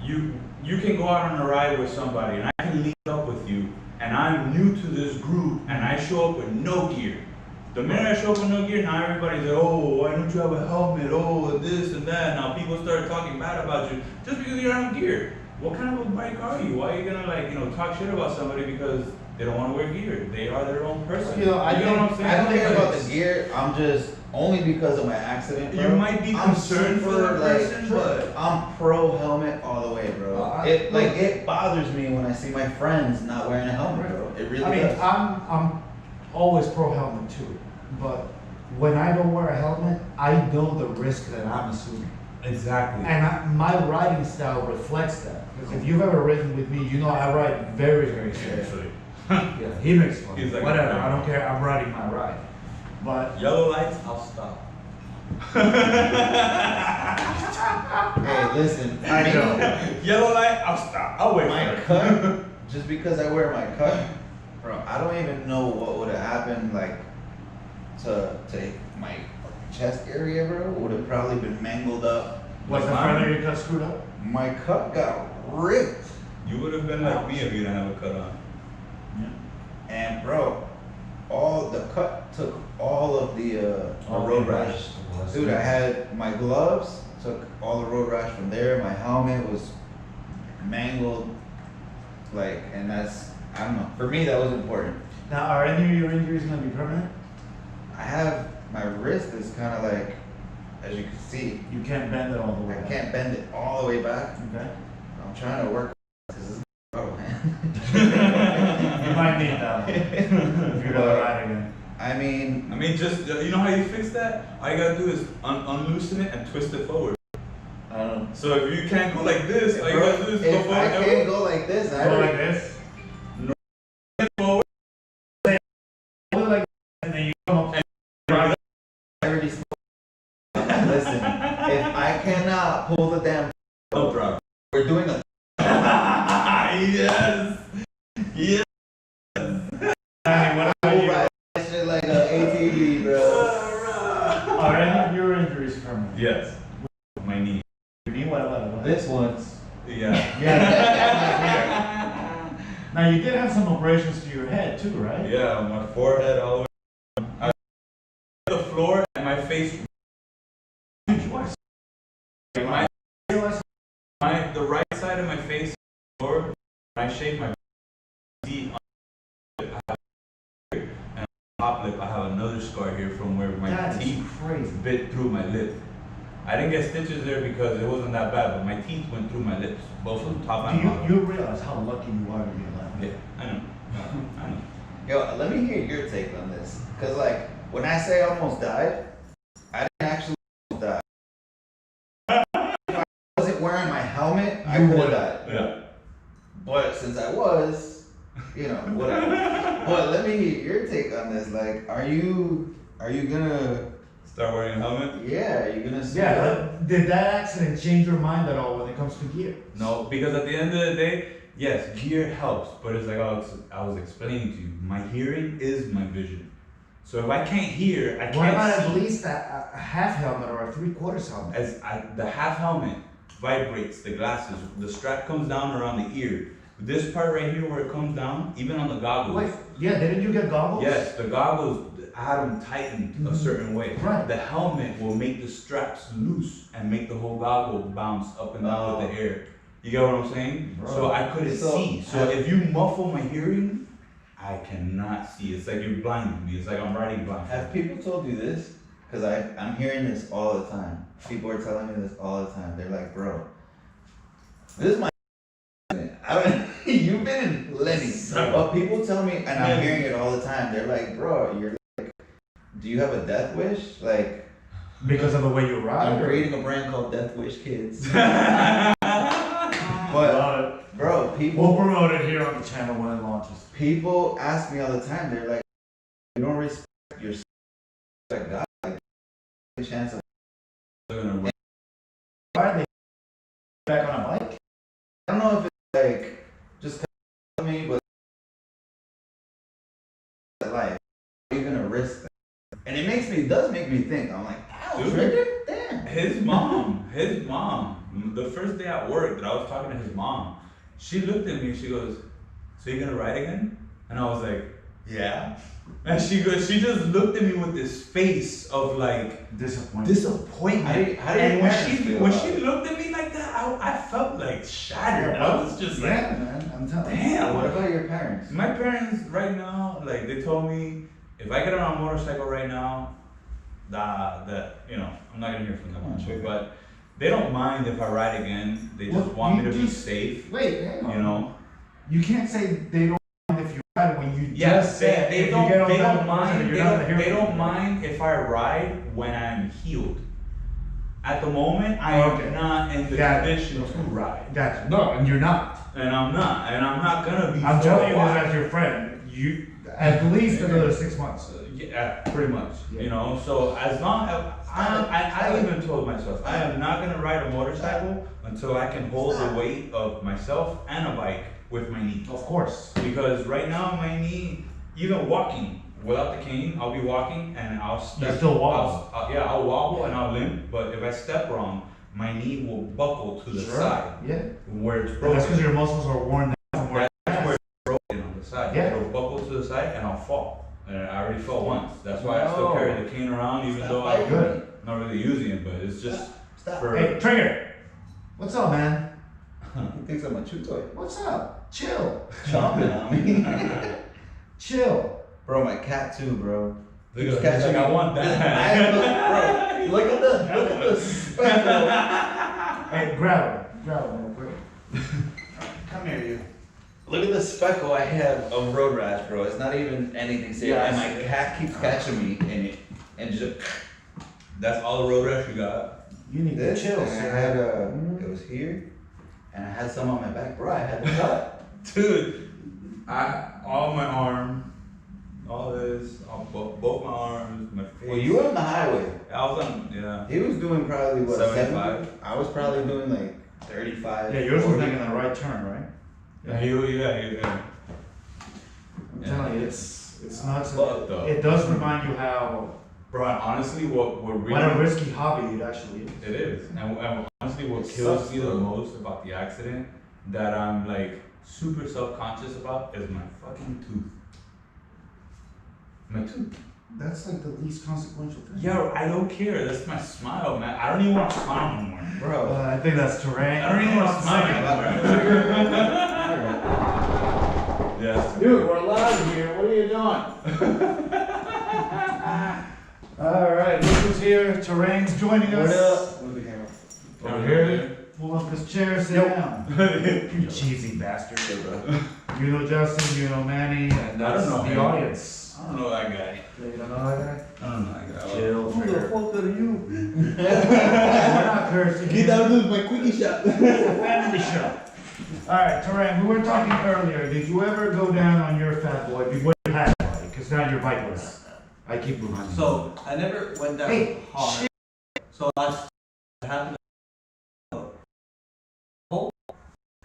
you can go out on a ride with somebody and I can link up with you and I'm new to this group and I show up with no gear. The minute I show up with no gear, now everybody's like, oh, why don't you have a helmet? Oh, this and that. Now people start talking bad about you just because you don't have gear. What kind of a bike are you? Why are you gonna talk shit about somebody because they don't want to wear gear? They are their own person. You know, I know what I'm think- saying? I don't care about it's- the gear. I'm just only because of my accident, bro. You might be I'm concerned for super, that like, person, but I'm pro helmet all the way, bro. It bothers me when I see my friends not wearing a helmet, bro. It really I mean, does. I'm always pro helmet too, but when I don't wear a helmet, I know the risk that I'm assuming. exactly. And my riding style reflects that. Because if you've ever ridden with me, you know I ride very, very safe. Seriously. Yeah, he makes fun. He's like, Whatever, I don't care. I'm riding my ride. But Yellow lights, I'll stop. Hey, listen. I know. Yellow light, I'll stop. I'll wait My for it. cut, just because I wear my cut, bro, I don't even know what would have happened, like, to my chest area, bro. Would have probably been mangled up. was the front of your cut screwed up? My cut got ripped. You would have been like me if you didn't have a cut on. And, bro, the cut took all of the road rash. Dude, I had my gloves, took all the road rash from there. My helmet was mangled. Like, and that's, I don't know. For me, that was important. Now, are any of your injuries going to be permanent? I have, my wrist is kind of like, as you can see, You can't bend it all the way. I can't bend it all the way back. Okay. I'm trying to work because this is man. You might need that one if you're going to ride again. I mean, I mean, just, you know how you fix that? All you gotta do is unloosen it and twist it forward. I don't know. So if you can't go like this, all you Bro, gotta do is go if forward. I can't go like this, I Go already- like this. forward. Go like this, and then you come up and ride. I already spoke. Listen, if I cannot pull the damn, No drop. we're doing a Yes. Yes. What full ride shit like a ATV abrasions to your head too, right? Yeah, on my forehead, all the way. I the floor and my face. My, the right side of my face is the floor. When I shave my teeth on the lip, I have, and on the top lip, I have another scar here from where my teeth bit through my lip. I didn't get stitches there because it wasn't that bad, but my teeth went through my lips, both on the top and bottom. You realize how lucky you are to be alive? Yeah, I know. I know. Yo, let me hear your take on this. Cause like, when I say I almost died, I didn't actually almost die. If I wasn't wearing my helmet, I could have died. Yeah. But since I was, you know, whatever. But let me hear your take on this. Like, are you gonna Start wearing a helmet? Yeah, you're gonna see Did that accident change your mind at all when it comes to gear? No, because at the end of the day, yes, gear helps, but it's like I was explaining to you, my hearing is my vision. So if I can't hear, I can't What about see. at least a half helmet or a 3/4 helmet? The half helmet vibrates the glasses. The strap comes down around the ear. This part right here where it comes down, even on the goggles. Wait, yeah, didn't you get goggles? Yes, the goggles, I had them tightened a certain way. Right. The helmet will make the straps loose and make the whole goggle bounce up and down with the air. You get what I'm saying? Right. So I couldn't see. So if you muffle my hearing, I cannot see. It's like you're blinding me. It's like I'm riding blind. Have people told you this? Because I'm hearing this all the time. People are telling me this all the time. They're like, bro, this is my you've been in plenty. But people tell me, and I'm hearing it all the time, they're like, bro, you're like, do you have a death wish? Like, because of the way you ride? I'm creating a brand called Death Wish Kids. But, bro, people... We'll promote it here on the channel when it launches. People ask me all the time, they're like, you don't respect yourself like God. Like, a chance of... Why are they back on a bike? I don't know if it's like, just tell me, but life, are you gonna risk that? And it does make me think. I'm like, ow, trigger? Damn. His mom, the first day at work that I was talking to his mom, she looked at me, she goes, so you're gonna ride again? And I was like, yeah. And she just looked at me with this face of like disappointment. And when she looked at me like that, I felt like shattered. I was just like, man, I'm telling you. damn. What about your parents? My parents right now, like they told me, if I get on a motorcycle right now, that you know, I'm not gonna hear from them much, but they don't mind if I ride again. They just want me to be safe. Wait, hang on. You know, you can't say they don't mind if you ride when you yes, just said they if don't. you get on They top don't of the person, mind. you're They not don't. gonna hear They from don't them. mind if I ride when I'm healed. At the moment, I am not in the condition to ride. Gotcha. No, and you're not. And I'm not gonna be. I'm for telling a you while. this as your friend. You at least another 6 months. Yeah, pretty much. Yeah. You know, so as long as I even told myself I am not gonna ride a motorcycle until I can hold the weight of myself and a bike with my knee. Of course. Because right now my knee, even walking without the cane, I'll be walking and I'll step. You still wobble. I'll wobble and I'll limp. But if I step wrong, my knee will buckle to the side. Yeah. Where it's But broken. that's because your muscles are worn down from where That's where it's broken on the side. Yeah. It'll buckle to the side and I'll fall. And I already fell once. That's why I still carry the cane around, even though I'm Good. not really using it. But it's just for. Hey, Trigger. What's up, man? He thinks I'm a chew toy. What's up? Chill. Chomping on me. Chill. Bro, my cat too, bro. Look He's at catching like, I me. want Bro, that. look at the speckle. Hey, grab it real quick. Come here, you. Look at the speckle I have of road rash, bro. It's not even anything serious. Yeah, And my cat keeps catching me in it. And just That's all the road rash you got. You need this. to chill, And I sir. had it was here. And I had some on my back, bro. I had to cut. Dude, all my arm, all this, both my arms, my face. Well, you were on the highway. I was on, yeah. He was doing probably what, 75? 70? I was probably doing like 35. Yeah, yours was 40. making the right turn, right? Yeah. I'm telling you, it's nuts. Fuck, though. It does remind you how Bro, honestly, what what a really risky hobby it actually is. it is, and honestly, what kills me the most about the accident, that I'm like super self-conscious about is my fucking tooth. My tooth. That's like the least consequential thing. Yo, I don't care. That's my smile, man. I don't even want to smile anymore. Bro. I think that's terrain. I don't even want to smile anymore. Yes. Dude, we're live here. What are you doing? All right, Luke is here. Terrain's joining us. What up? Where's the camera? Over here. Pull up this chair, sit down. You cheesy bastard. You know Justin, you know Manny, and I don't that's know the him. audience. I don't know that guy. You don't know that I don't know that guy. guy? Chill. Who the fuck are you? We're not cursing. Get down to my quickie shop. Family show. Alright, Terrain, we were talking earlier. Did you ever go down on your fat boy before you had a bike? Because now you're bikeless. I keep reminding you. So I never went down Hey, hard. So I happened to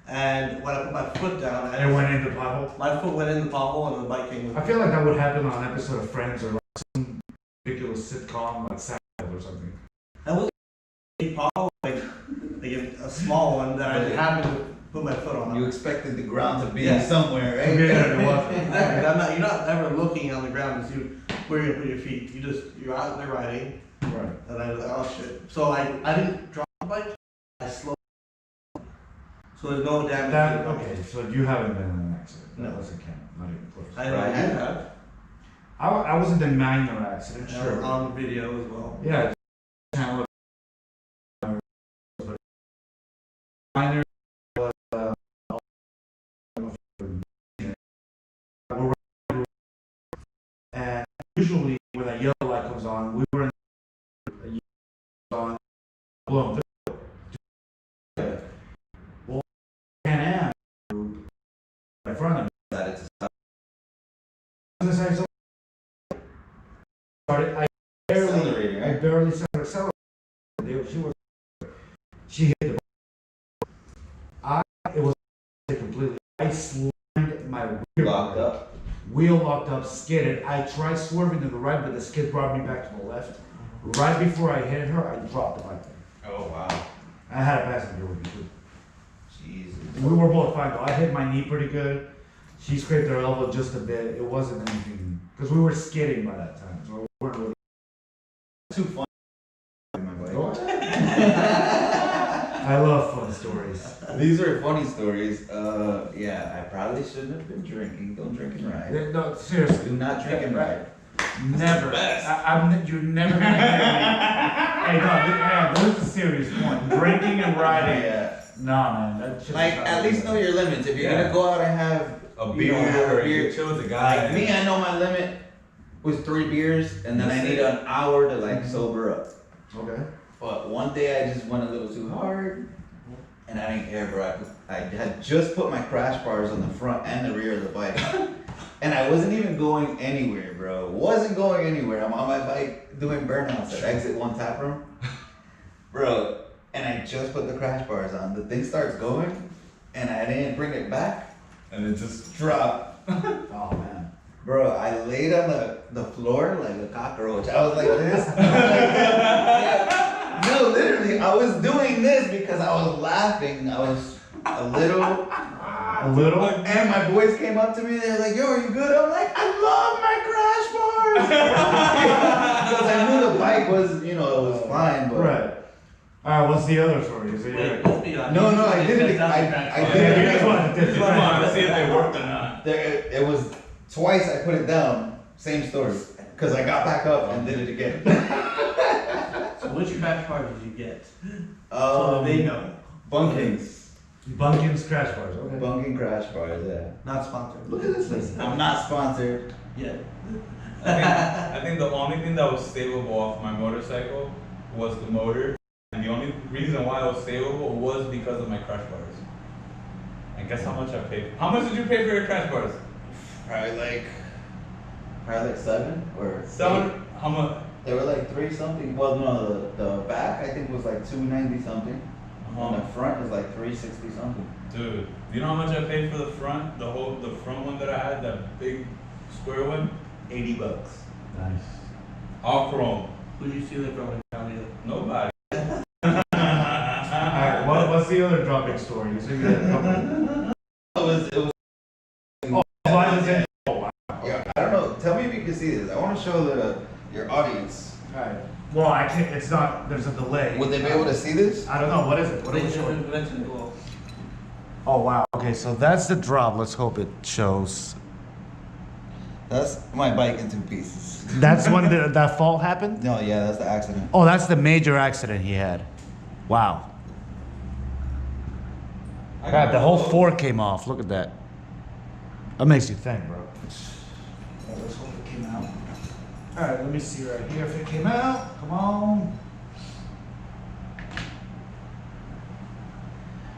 and when I put my foot down, And it went into the pothole? my foot went in the pothole and the bike came with I feel like that would happen on an episode of Friends or like some ridiculous sitcom like Seinfeld or something. That was a pothole, like a small one that I happened to put my foot on. You expected the ground to be Yeah. somewhere, right? Yeah, it wasn't. Exactly. You're not ever looking on the ground to see where you're gonna put your feet. You're out there riding, Right. and I was like, oh shit. So I didn't drop the bike. I slowed. So there's no damage. That, to the bike. okay, so you haven't been in an accident. That No. doesn't count. Not even close. I know Right. you have. I was in the minor accident, sure. On video as well. Yeah. Minor was, and usually when a yellow light comes on, we were in on blown through. Well, Can Am in front of me. Decided to stop. As I started, Accelerating, I right? barely started accelerating. She hit the. It was completely. I slammed my rear Locked up. wheel locked up, skidded. I tried swerving to the right, but the skid brought me back to the left. Right before I hit her, I dropped the bike. Oh wow. I had a passenger with me too. Jesus. We were both fine though. I hit my knee pretty good. She scraped her elbow just a bit. It wasn't anything because we were skidding by that time, so we weren't really. Too fun. My bike. I love fun stories. These are funny stories. Yeah, I probably shouldn't have been drinking. Don't drink and ride. No, seriously, Do not drink and ride. never. You're never gonna get me. Hey, no, this is a serious point. Drinking and riding. Yeah. Nah, man. That shit's Like, not at least know good. your limits. If you're Yeah. gonna go out and have A you beer know, have a or beer. you chill with the guy. Like me, I know my limit was 3 beers, and then I need an hour to like sober up. Okay. But one day I just went a little too hard, and I didn't care, bro. I had just put my crash bars on the front and the rear of the bike, and I wasn't even going anywhere, bro. Wasn't going anywhere. I'm on my bike doing burnouts at Exit 1 tap room, bro. And I just put the crash bars on. The thing starts going, and I didn't bring it back. And it just Drop. Oh man. Bro, I laid on the floor like a cockroach. I was like this. No, literally, I was doing this because I was laughing. I was a little. A little. And my boys came up to me. They're like, "Yo, are you good?" I'm like, "I love my crash bars." Because I knew the bike was, you know, it was fine. But Right. All right. What's the other story? Is it? Wait, let's be honest. No, I did it. I Yeah, did you it. just wanted to just wanted to see if they worked or not. It was twice I put it down. Same story. Because I got back up and did it again. So which crash bar did you get? So that they know. Bunkings. Bunkin's crash bars. Okay. Bunking crash bars, yeah. Not sponsored. Look at this list. I'm not sponsored. Yeah. I think the only thing that was savable off my motorcycle was the motor. And the only reason why it was savable was because of my crash bars. And guess how much I paid? How much did you pay for your crash bars? Probably like 7 or 7? 8. How much? They were like 3 something. Well, no, the back I think was like 290 something. And the front is like 360 something. Dude, you know how much I paid for the front? The front one that I had, that big square one? $80. Nice. All chrome. Who'd you steal it from in Cali? Nobody. All right. What's the other dropping story? You said you had a couple. It can see this. I want to show your audience. Alright. Well, I can't, it's not, there's a delay. Would they be able to see this? I don't know, what is it? What are we showing? Oh, wow. Okay, so that's the drop. Let's hope it shows. That's my bike in 2 pieces. That's when that fall happened? No, yeah, that's the accident. Oh, that's the major accident he had. Wow. God, the whole fork came off. Look at that. That makes you think, bro. Let's hope it came out. Alright, let me see right here if it came out. Come on.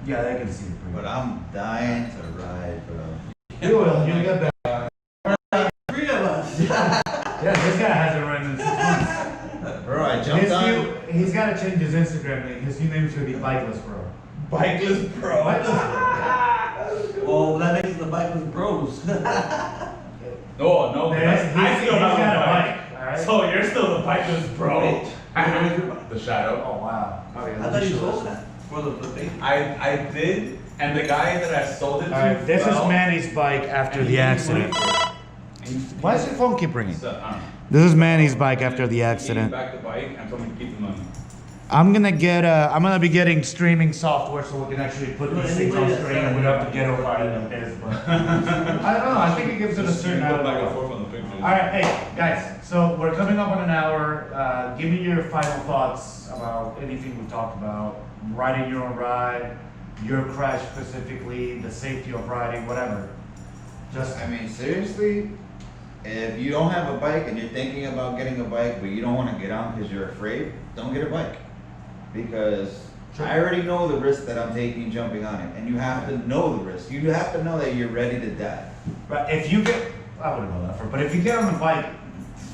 Yeah, they can see it pretty But good. I'm dying to ride, bro. You will, you get that. 3 of us. Yeah, this guy hasn't run in 6 months. Bro, I jumped on. He's got to change his Instagram name. His new name should be Bikeless Bro. Bikeless Pro. Well, that makes the bikeless bros. Oh, no. I still have got a a bike. bike, alright? So you're still the Bikeless Bro. The shadow. Oh, wow. Okay, I thought you sold that for the thing. I did, and the guy that I sold it to. Alright, this is fell, Manny's bike after and the he accident. used Why does your phone keep ringing? So, I don't know. This is Manny's bike after the He gave accident. me back the bike and told me to keep the money. I'm gonna be getting streaming software so we can actually put these things on stream and we don't have to get over it this, but I don't know, I think it gives it a Just certain go back and outlook. forth on the pictures. Alright, hey, guys, so we're coming up on an hour. Give me your final thoughts about anything we talked about. Riding your own ride, your crash specifically, the safety of riding, whatever. Just, I mean, seriously, if you don't have a bike and you're thinking about getting a bike, but you don't want to get on because you're afraid, don't get a bike. Because I already know the risk that I'm taking jumping on it, and you have to know the risk. You have to know that you're ready to die. but if you get, I wouldn't go that far, but if you get on the bike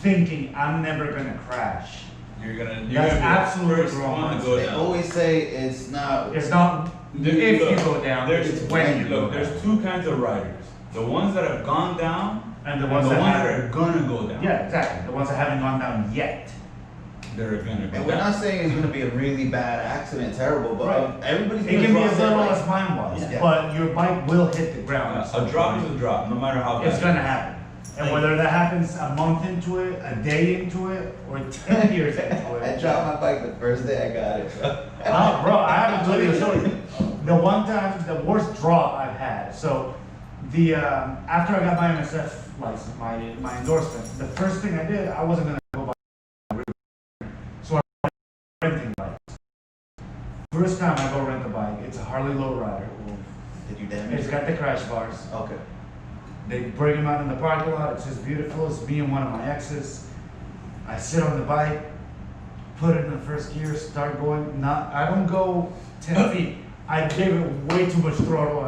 thinking I'm never gonna crash, You're gonna That's be absolutely the first wrong. one to go They down. always say it's not. it's not Dude, if look, you go down, it's when you go look, down. there's 2 kinds of riders. The ones that have gone down And the and ones the that ones haven't. that are gonna go down. Yeah, exactly. The ones that haven't gone down yet. They're gonna go And we're down. not saying it's going to be a really bad accident, terrible, but Right. everybody's It gonna can be drop as their little bike. as mine was, Yeah. but your bike will hit the ground. at some A drop point. is a drop, no matter how bad. It's gonna happen. And whether that happens a month into it, a day into it, or 10 years into I it. dropped my bike the first day I got it. Oh, bro, I haven't told you the story. The one time, the worst drop I've had. So, after I got my MSF license, my endorsement, the first thing I did, I wasn't gonna go buy. So I went renting bikes. First time I go rent a bike, it's a Harley lowrider. Did you damage It's it? got the crash bars. Okay. They bring him out in the parking lot. It's just beautiful. It's me and one of my exes. I sit on the bike, put it in the first gear, start going. I don't go 10 feet. I gave it way too much throttle.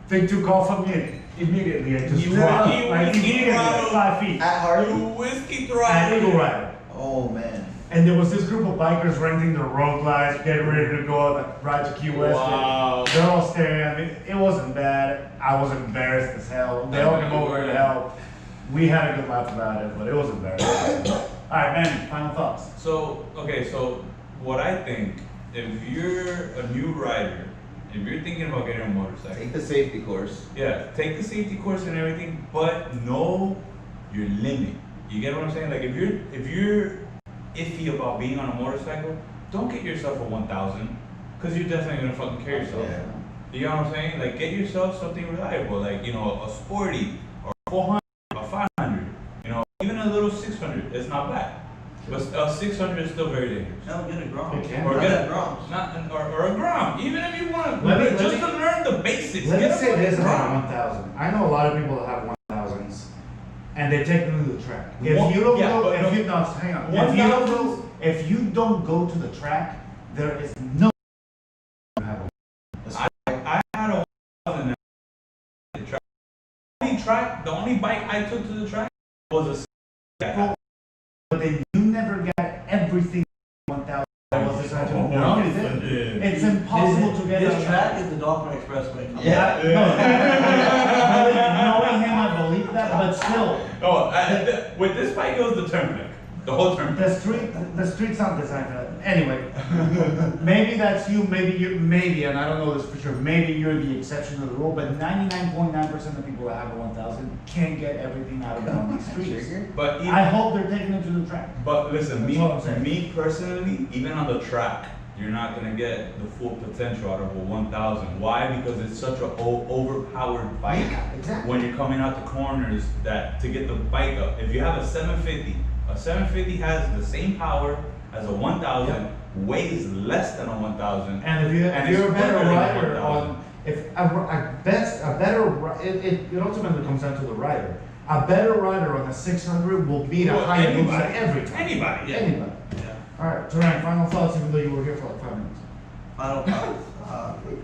Thing took off of me and immediately I just You dropped. whiskey Like immediately, throttle. 5 feet. At Harley? You whiskey At throttle. Eagle Rider. Oh man. And there was this group of bikers renting their road glides, getting ready to go ride to Key West. Wow. They're all staring at me. It wasn't bad. I was embarrassed as hell. They all came over to help. We had a good laugh about it, but it was embarrassing. All right, man, final thoughts. So, okay, so what I think, if you're a new rider, if you're thinking about getting a motorcycle, Take the safety course. yeah, take the safety course and everything, but know your limit. You get what I'm saying? Like if you're iffy about being on a motorcycle, don't get yourself a 1000, because you're definitely gonna fucking kill yourself. Yeah. You know what I'm saying? Like get yourself something reliable, like a sporty or a 400, a 500. Even a little 600. It's not bad, but a 600 is still very dangerous. No, get a Grom. It can. Or Not get that Groms. or a Grom. Even if you want Let me- just to learn the basics. Let get me a say fucking this about Grom. 1000. I know a lot of people that have 1000s, and they take them to the track. If One- you don't yeah, go, but if no. you no, hang on. If you don't 1000s? go, if you don't go to the track, there is no. You have a- I had a 1000 at the track. The only bike I took to the track was a. But then you never got everything 1000. That was the Oh, no, you didn't. It's impossible to get His a- track is the Dolphin Expressway. Yeah. Knowing him, I believe that, but still. No, with this bike it was the Turnpike. The whole term. The street's not designed for that. Anyway, maybe that's you, maybe, and I don't know this for sure, maybe you're the exception to the rule, but 99.9% of people that have a 1000 can't get everything out of it on these streets. But I hope they're taking it to the track. But listen, That's what I'm saying. me personally, even on the track, you're not gonna get the full potential out of a 1000. Why? Because it's such an overpowered bike. Yeah, exactly. When you're coming out the corners, that to get the bike up. If you have a 750 has the same power as a 1000, Yep. weighs less than a 1000. And if you're a better quicker than a rider 1000. it ultimately comes down to the rider. A better rider on a 600 will beat a Well, higher anybody. mover every time. Anybody. Yeah. Anybody. Yeah. Alright, Terrain, final thoughts even though you were here for like 5 minutes. Final thoughts.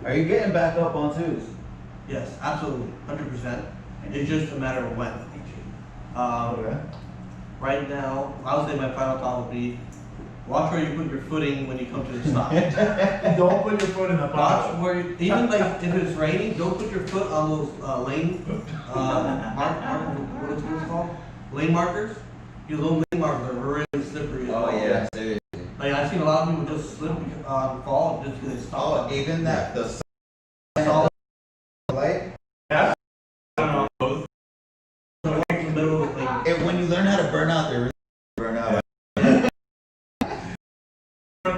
Are you getting back up on twos? Yes, absolutely, 100%. It's just a matter of when. Okay. Right now, I would say my final thought would be, watch where you put your footing when you come to the stop. Don't put your foot in the Watch pocket. where, even like if it's raining, don't put your foot on those lane, what is it called? Lane markers? Because those lane markers are really slippery. as Oh well. yeah, seriously. Like I've seen a lot of people just slip, fall, just because they Oh, stop. even that the Solid light. I don't know. Those- in the middle of the lane. When you learn how to burn out, they really burn out.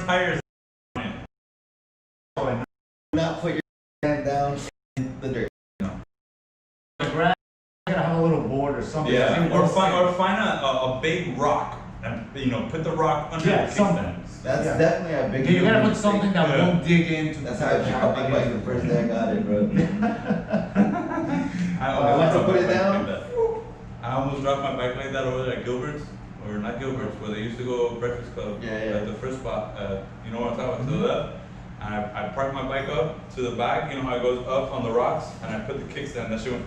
tires. Do not put your hand down in the dirt. The grass, you gotta have a little board or something. Yeah, or find a big rock and put the rock under Yeah, the something. kickstands. That's Yeah. definitely a big. You gotta human put something mistake. that Yeah. won't dig into That's how I dropped my bike the first day I got it, bro. I I almost like to dropped put my it bike down. like that. I almost dropped my bike like that over there at Gilbert's, or not Gilbert's, where they used to go Breakfast Club. Yeah, yeah. At the first spot, you know what I'm talking about, to the left. And I parked my bike up to the back, you know how it goes up on the rocks, and I put the kickstand, that shit went,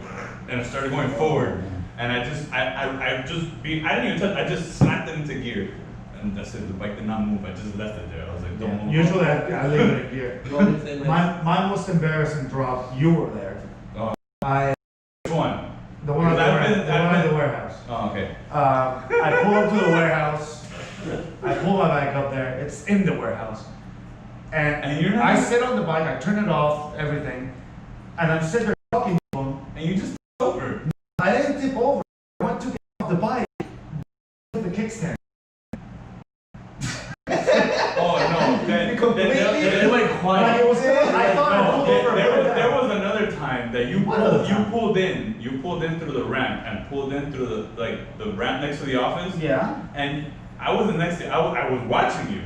and it started going forward. And I didn't even touch, I just slapped it into gear. And that's it, the bike did not move, I just left it there. I was like, don't move. Usually I leave it in gear. You know what I'm saying? My most embarrassing drop, you were there. Oh. I Which one? the one at Because I've the been- warehouse. Oh, okay. I pull up to the warehouse. I pull my bike up there. It's in the warehouse. And you're not- I sit on the bike. I turn it off, everything, and I'm sitting there talking to him. And you just over. I didn't tip over. I went to get off the bike with the kickstand. Oh no, then Completely. It went Like quiet. it was. I thought I pulled over. there was another time that you What other time? pulled in through the ramp and pulled in through the ramp next to the office. Yeah. And I wasn't next to you. I was watching you.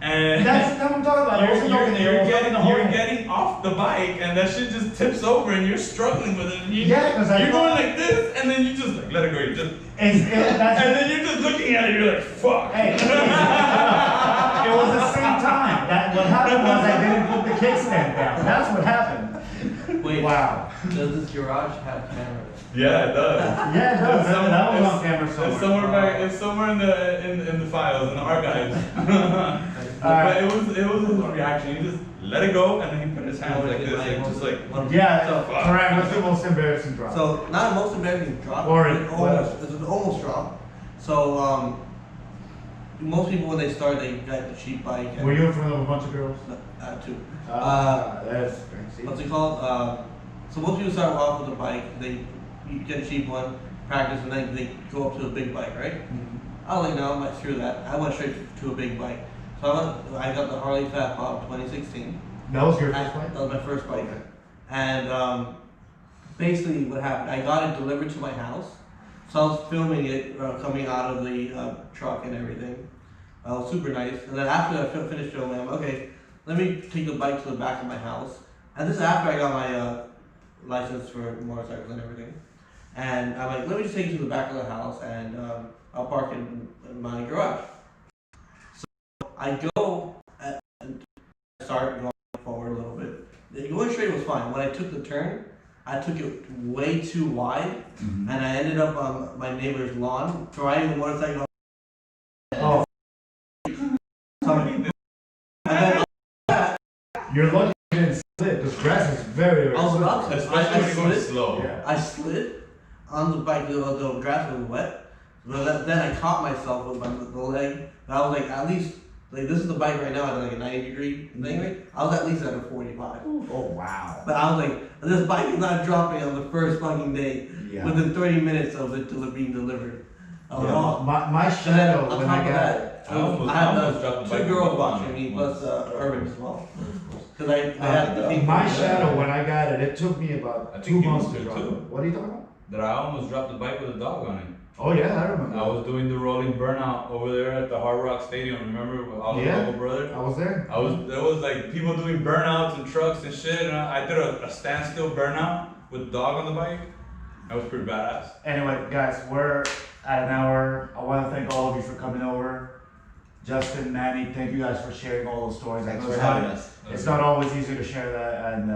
And That's what I'm talking about. I wasn't talking to you. I was talking to you're home. getting off the bike and that shit just tips over and you're struggling with it. And Yeah, 'cause I you're thought- going like this and then you just like let it go. You just That's, and then you're just looking at it. You're like fuck. hey, it was the same time. What happened was I didn't put the kickstand down. That's what happened. Wait, Wow. does this garage have cameras? Yeah, it does. Yeah, it does. It's That was it's- on camera somewhere. It's somewhere back. It's somewhere in the files in the archives. But Alright. it was his reaction. He just let it go and then he put his hands like this and just like. Yeah, Fuck. correct. What's the most embarrassing drop? So not most embarrassing drop, Or but what almost, else? it's an almost drop. So most people when they start they got the cheap bike. And, Were you in front of a bunch of girls? too. That's crazy. What's it called? So most people start off with a bike. You get a cheap one, practice, and then they go up to a big bike, right? I was like, no, I'm not sure of that. I went straight to a big bike. So I got the Harley Fat Bob 2016. That was your first That fight? was my first bike. And basically what happened, I got it delivered to my house. So I was filming it coming out of the truck and everything. It was super nice. And then after I finished filming, I'm okay, let me take the bike to the back of my house. And this is after I got my license for motorcycles and everything. And I'm like, let me just take it to the back of the house and I'll park in my garage. So I go and start going forward a little bit. Going straight was fine. When I took the turn, I took it way too wide, and I ended up on my neighbor's lawn riding the motorcycle. Oh, And then you're lucky you didn't slip because grass is very, very I was slippery. about to. Especially when you're going slid. slow. Yeah. I slid on the bike. The grass was wet, But then I caught myself with the leg, and I was like, at least, like this is the bike right now at like a 90-degree thing, right? I was at least at a 45. Oh wow. But I was like, this bike is not dropping on the first fucking day. Yeah. Within 30 minutes of it being delivered. I was Yeah, like, my shadow on when top I of got that, it. I almost had dropped the bike two with girls the watching phone me, once. plus Urban as well. Because I had the thing. My shadow when I got it, it took me about I think 2 you months moved to it drop too. it. What are you talking about? That I almost dropped the bike with a dog on it. Oh yeah, I remember. I was doing the rolling burnout over there at the Hard Rock Stadium. Remember with all the Yeah. local brother? I was there. There was like people doing burnouts and trucks and shit, and I did a standstill burnout with a dog on the bike. That was pretty badass. Anyway, guys, we're at an hour. I want to thank all of you for coming over. Justin, Manny, thank you guys for sharing all those stories. I Thanks know for it's having not- us. It's not always easy to share that, and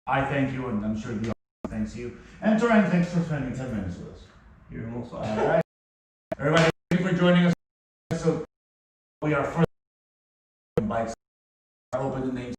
I thank you, and I'm sure the audience thanks you. And Ryan, thanks for spending 10 minutes with us. You're almost All right, everybody, thank you for joining us. So we are first bikes. Open the names.